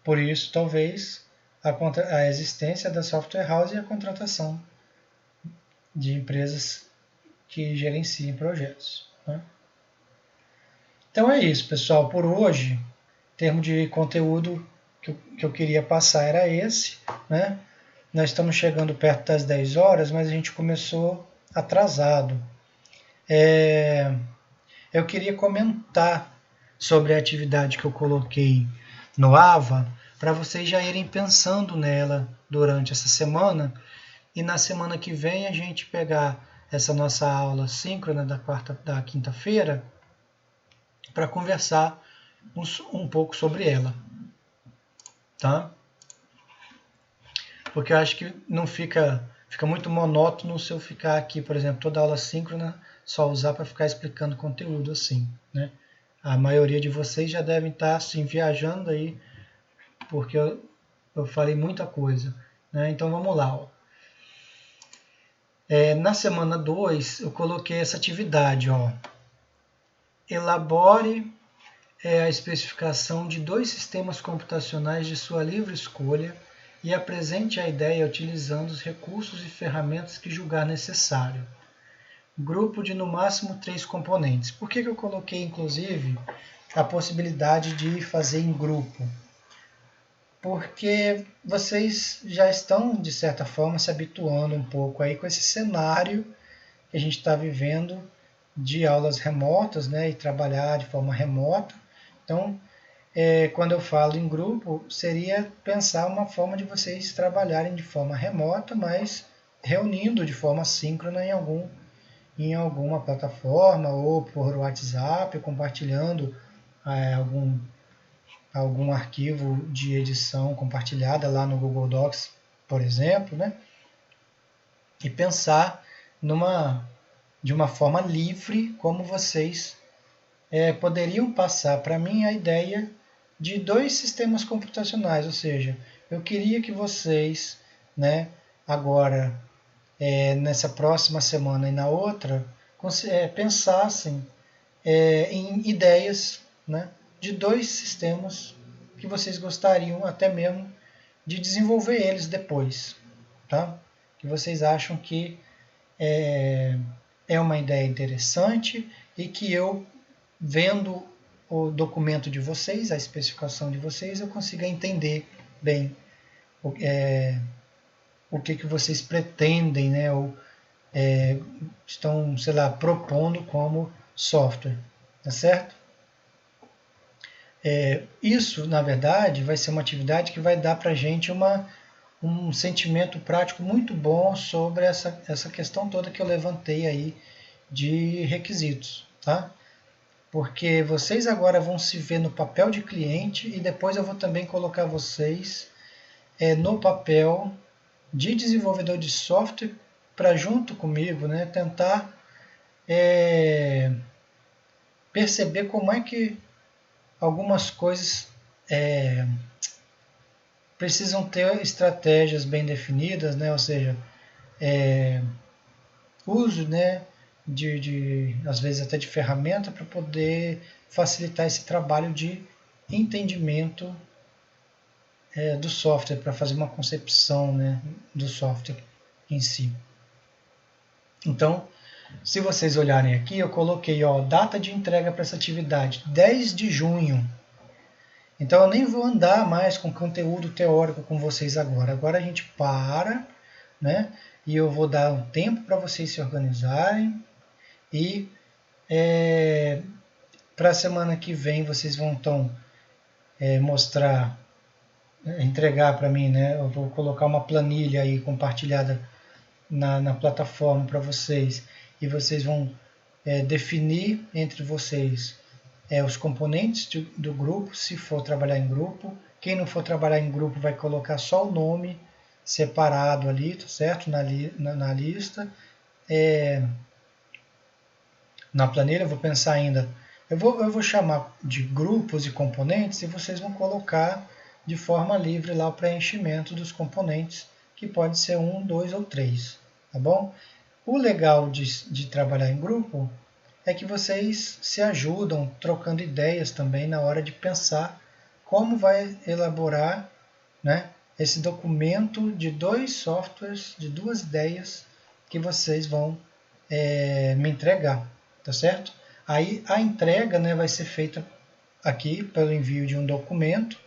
Speaker 1: Por isso, talvez, a existência da software house e a contratação de empresas que gerenciem projetos, né? Então é isso, pessoal. Por hoje, em termos de conteúdo que eu queria passar era esse, né? Nós estamos chegando perto das 10 horas, mas a gente começou atrasado. Eu queria comentar sobre a atividade que eu coloquei no AVA, para vocês já irem pensando nela durante essa semana, e na semana que vem a gente pegar essa nossa aula síncrona da quinta-feira para conversar um pouco sobre ela, tá? Porque eu acho que não fica muito monótono se eu ficar aqui, por exemplo, toda aula síncrona só usar para ficar explicando conteúdo assim, né? A maioria de vocês já devem estar assim viajando aí, porque eu falei muita coisa, né? Então vamos lá, ó. Na semana 2 eu coloquei essa atividade, ó. Elabore a especificação de 2 sistemas computacionais de sua livre escolha e apresente a ideia utilizando os recursos e ferramentas que julgar necessário. Grupo de no máximo 3 componentes. Por que eu coloquei, inclusive, a possibilidade de fazer em grupo? Porque vocês já estão, de certa forma, se habituando um pouco aí com esse cenário que a gente está vivendo de aulas remotas, né, e trabalhar de forma remota. Então, quando eu falo em grupo, seria pensar uma forma de vocês trabalharem de forma remota, mas reunindo de forma síncrona em alguma plataforma ou por WhatsApp, compartilhando algum arquivo de edição compartilhada lá no Google Docs, por exemplo, né? E pensar de uma forma livre como vocês poderiam passar para mim a ideia de 2 sistemas computacionais, ou seja, eu queria que vocês, né, agora, nessa próxima semana e na outra, pensassem em ideias, né, de 2 sistemas que vocês gostariam até mesmo de desenvolver eles depois, tá? Que vocês acham que é uma ideia interessante e que eu, vendo o documento de vocês, a especificação de vocês, eu consiga entender bem o que vocês pretendem, né, ou estão, sei lá, propondo como software, tá certo? Isso, na verdade, vai ser uma atividade que vai dar para a gente um sentimento prático muito bom sobre essa questão toda que eu levantei aí de requisitos, tá? Porque vocês agora vão se ver no papel de cliente e depois eu vou também colocar vocês no papel de desenvolvedor de software para junto comigo, né, tentar perceber como é que algumas coisas precisam ter estratégias bem definidas, né, ou seja, uso, né, às vezes até de ferramenta, para poder facilitar esse trabalho de entendimento do software, para fazer uma concepção, né, do software em si. Então, se vocês olharem aqui, eu coloquei data de entrega para essa atividade, 10 de junho. Então eu nem vou andar mais com conteúdo teórico com vocês agora. Agora a gente para, né? E eu vou dar um tempo para vocês se organizarem. E para a semana que vem vocês vão então mostrar, entregar para mim, né? Eu vou colocar uma planilha aí compartilhada na plataforma para vocês. E vocês vão definir entre vocês os componentes do grupo, se for trabalhar em grupo. Quem não for trabalhar em grupo vai colocar só o nome separado ali, tá certo? Na lista. Na planilha eu vou pensar ainda, eu vou chamar de grupos e componentes e vocês vão colocar de forma livre lá o preenchimento dos componentes, que pode ser 1, 2 ou 3, tá bom? O legal de trabalhar em grupo é que vocês se ajudam trocando ideias também na hora de pensar como vai elaborar, né, esse documento de 2 softwares, de 2 ideias que vocês vão me entregar, tá certo? Aí a entrega, né, vai ser feita aqui pelo envio de um documento,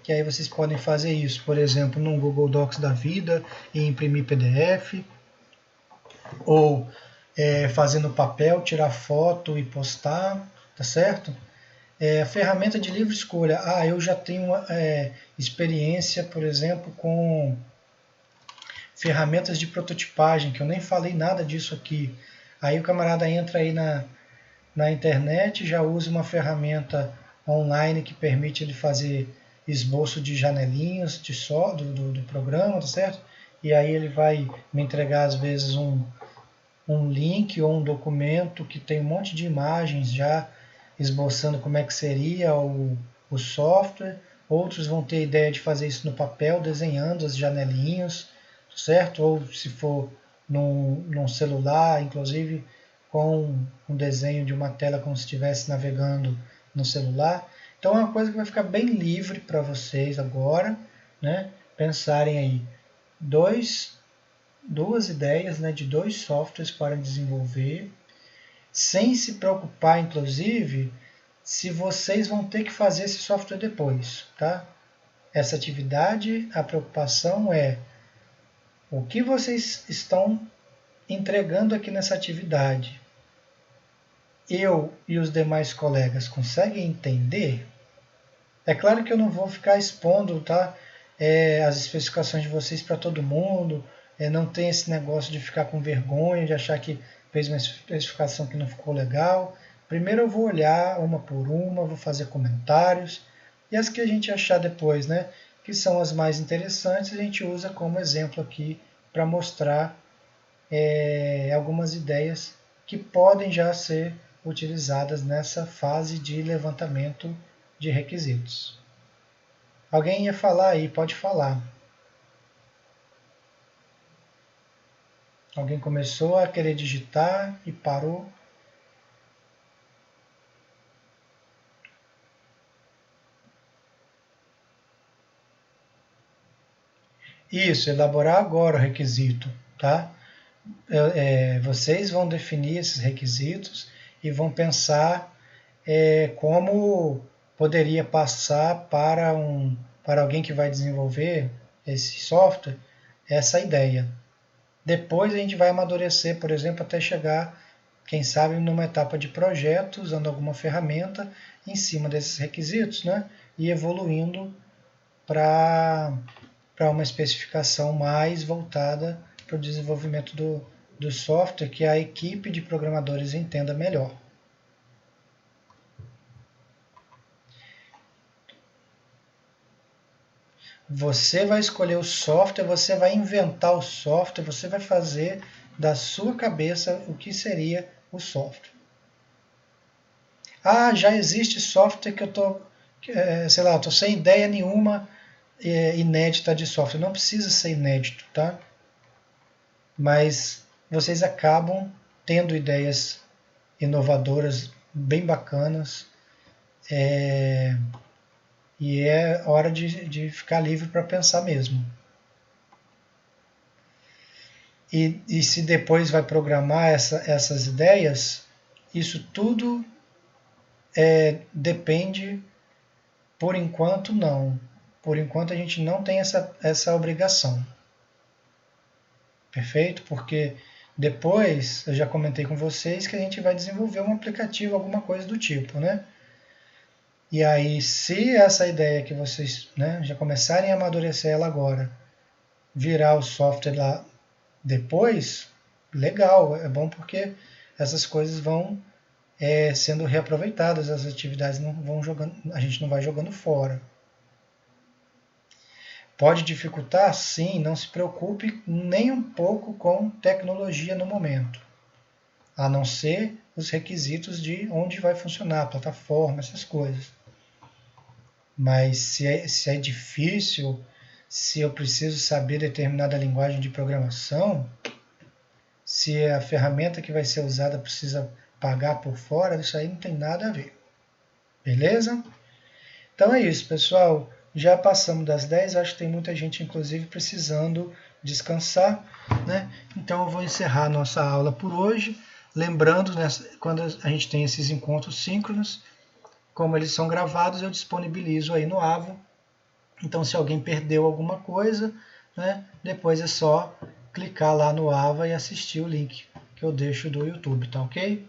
Speaker 1: que aí vocês podem fazer isso, por exemplo, num Google Docs da vida e imprimir PDF, ou fazer no papel, tirar foto e postar, tá certo? Ferramenta de livre escolha. Eu já tenho experiência, por exemplo, com ferramentas de prototipagem, que eu nem falei nada disso aqui. Aí o camarada entra aí na internet, já usa uma ferramenta online que permite ele fazer esboço de janelinhas do programa, tá certo? E aí ele vai me entregar às vezes um link ou um documento que tem um monte de imagens já esboçando como é que seria o software. Outros vão ter a ideia de fazer isso no papel, desenhando as janelinhas, certo? Ou se for num celular, inclusive com um desenho de uma tela como se estivesse navegando no celular. Então é uma coisa que vai ficar bem livre para vocês agora, né? Pensarem aí duas ideias, né, de 2 softwares para desenvolver, sem se preocupar, inclusive, se vocês vão ter que fazer esse software depois, tá? Essa atividade, a preocupação é o que vocês estão entregando aqui nessa atividade. Eu e os demais colegas conseguem entender? É claro que eu não vou ficar expondo, tá, as especificações de vocês para todo mundo, não tem esse negócio de ficar com vergonha, de achar que fez uma especificação que não ficou legal. Primeiro eu vou olhar uma por uma, vou fazer comentários, e as que a gente achar depois, né, que são as mais interessantes, a gente usa como exemplo aqui para mostrar algumas ideias que podem já ser utilizadas nessa fase de levantamento de requisitos. Alguém ia falar aí, pode falar. Alguém começou a querer digitar e parou. Isso, elaborar agora o requisito, tá? Vocês vão definir esses requisitos e vão pensar como poderia passar para alguém que vai desenvolver esse software essa ideia. Depois a gente vai amadurecer, por exemplo, até chegar, quem sabe, numa etapa de projeto, usando alguma ferramenta em cima desses requisitos, né? E evoluindo para uma especificação mais voltada para o desenvolvimento do software que a equipe de programadores entenda melhor. Você vai escolher o software, você vai inventar o software, você vai fazer da sua cabeça o que seria o software. Já existe software que eu estou, estou sem ideia nenhuma inédita de software. Não precisa ser inédito, tá? Mas vocês acabam tendo ideias inovadoras bem bacanas, e é hora de ficar livre para pensar mesmo. E se depois vai programar essas ideias, isso tudo depende, por enquanto não. Por enquanto a gente não tem essa obrigação. Perfeito? Porque depois, eu já comentei com vocês que a gente vai desenvolver um aplicativo, alguma coisa do tipo, né? E aí, se essa ideia que vocês, né, já começarem a amadurecer ela agora, virar o software lá depois, legal, é bom porque essas coisas vão sendo reaproveitadas, as atividades não vão jogando, a gente não vai jogando fora. Pode dificultar? Sim, não se preocupe nem um pouco com tecnologia no momento, a não ser os requisitos de onde vai funcionar a plataforma, essas coisas. Mas se é difícil, se eu preciso saber determinada linguagem de programação, se a ferramenta que vai ser usada precisa pagar por fora, isso aí não tem nada a ver. Beleza? Então é isso, pessoal. Já passamos das 10, acho que tem muita gente, inclusive, precisando descansar, né? Então eu vou encerrar a nossa aula por hoje. Lembrando, né, quando a gente tem esses encontros síncronos, como eles são gravados, eu disponibilizo aí no Avo. Então, se alguém perdeu alguma coisa, né, depois é só clicar lá no Ava e assistir o link que eu deixo do YouTube, tá ok?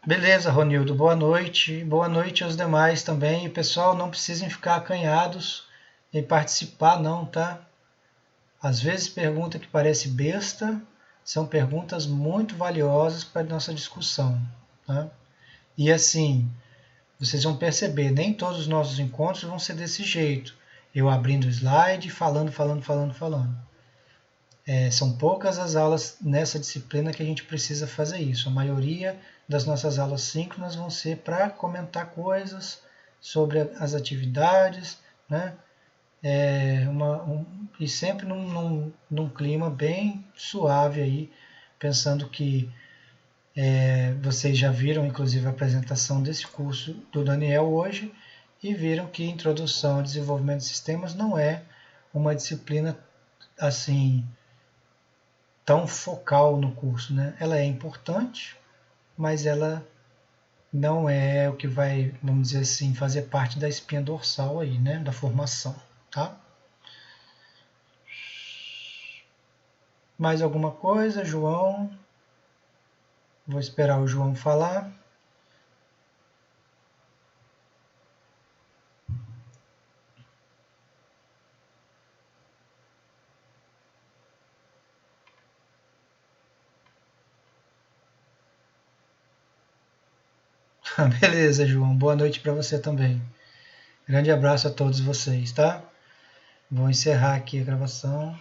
Speaker 1: Beleza, Ronildo, boa noite. Boa noite aos demais também. E, pessoal, não precisem ficar acanhados em participar, não, tá? Às vezes pergunta que parece besta, são perguntas muito valiosas para a nossa discussão, tá? E assim, vocês vão perceber, nem todos os nossos encontros vão ser desse jeito. Eu abrindo o slide, falando. São poucas as aulas nessa disciplina que a gente precisa fazer isso. A maioria das nossas aulas síncronas vão ser para comentar coisas sobre as atividades, né? E sempre num clima bem suave aí, pensando que vocês já viram, inclusive, a apresentação desse curso do Daniel hoje e viram que Introdução ao Desenvolvimento de Sistemas não é uma disciplina assim tão focal no curso, né? Ela é importante, mas ela não é o que vai, vamos dizer assim, fazer parte da espinha dorsal aí, né? Da formação, tá? Mais alguma coisa, João? Vou esperar o João falar. Beleza, João. Boa noite para você também. Grande abraço a todos vocês, tá? Vou encerrar aqui a gravação.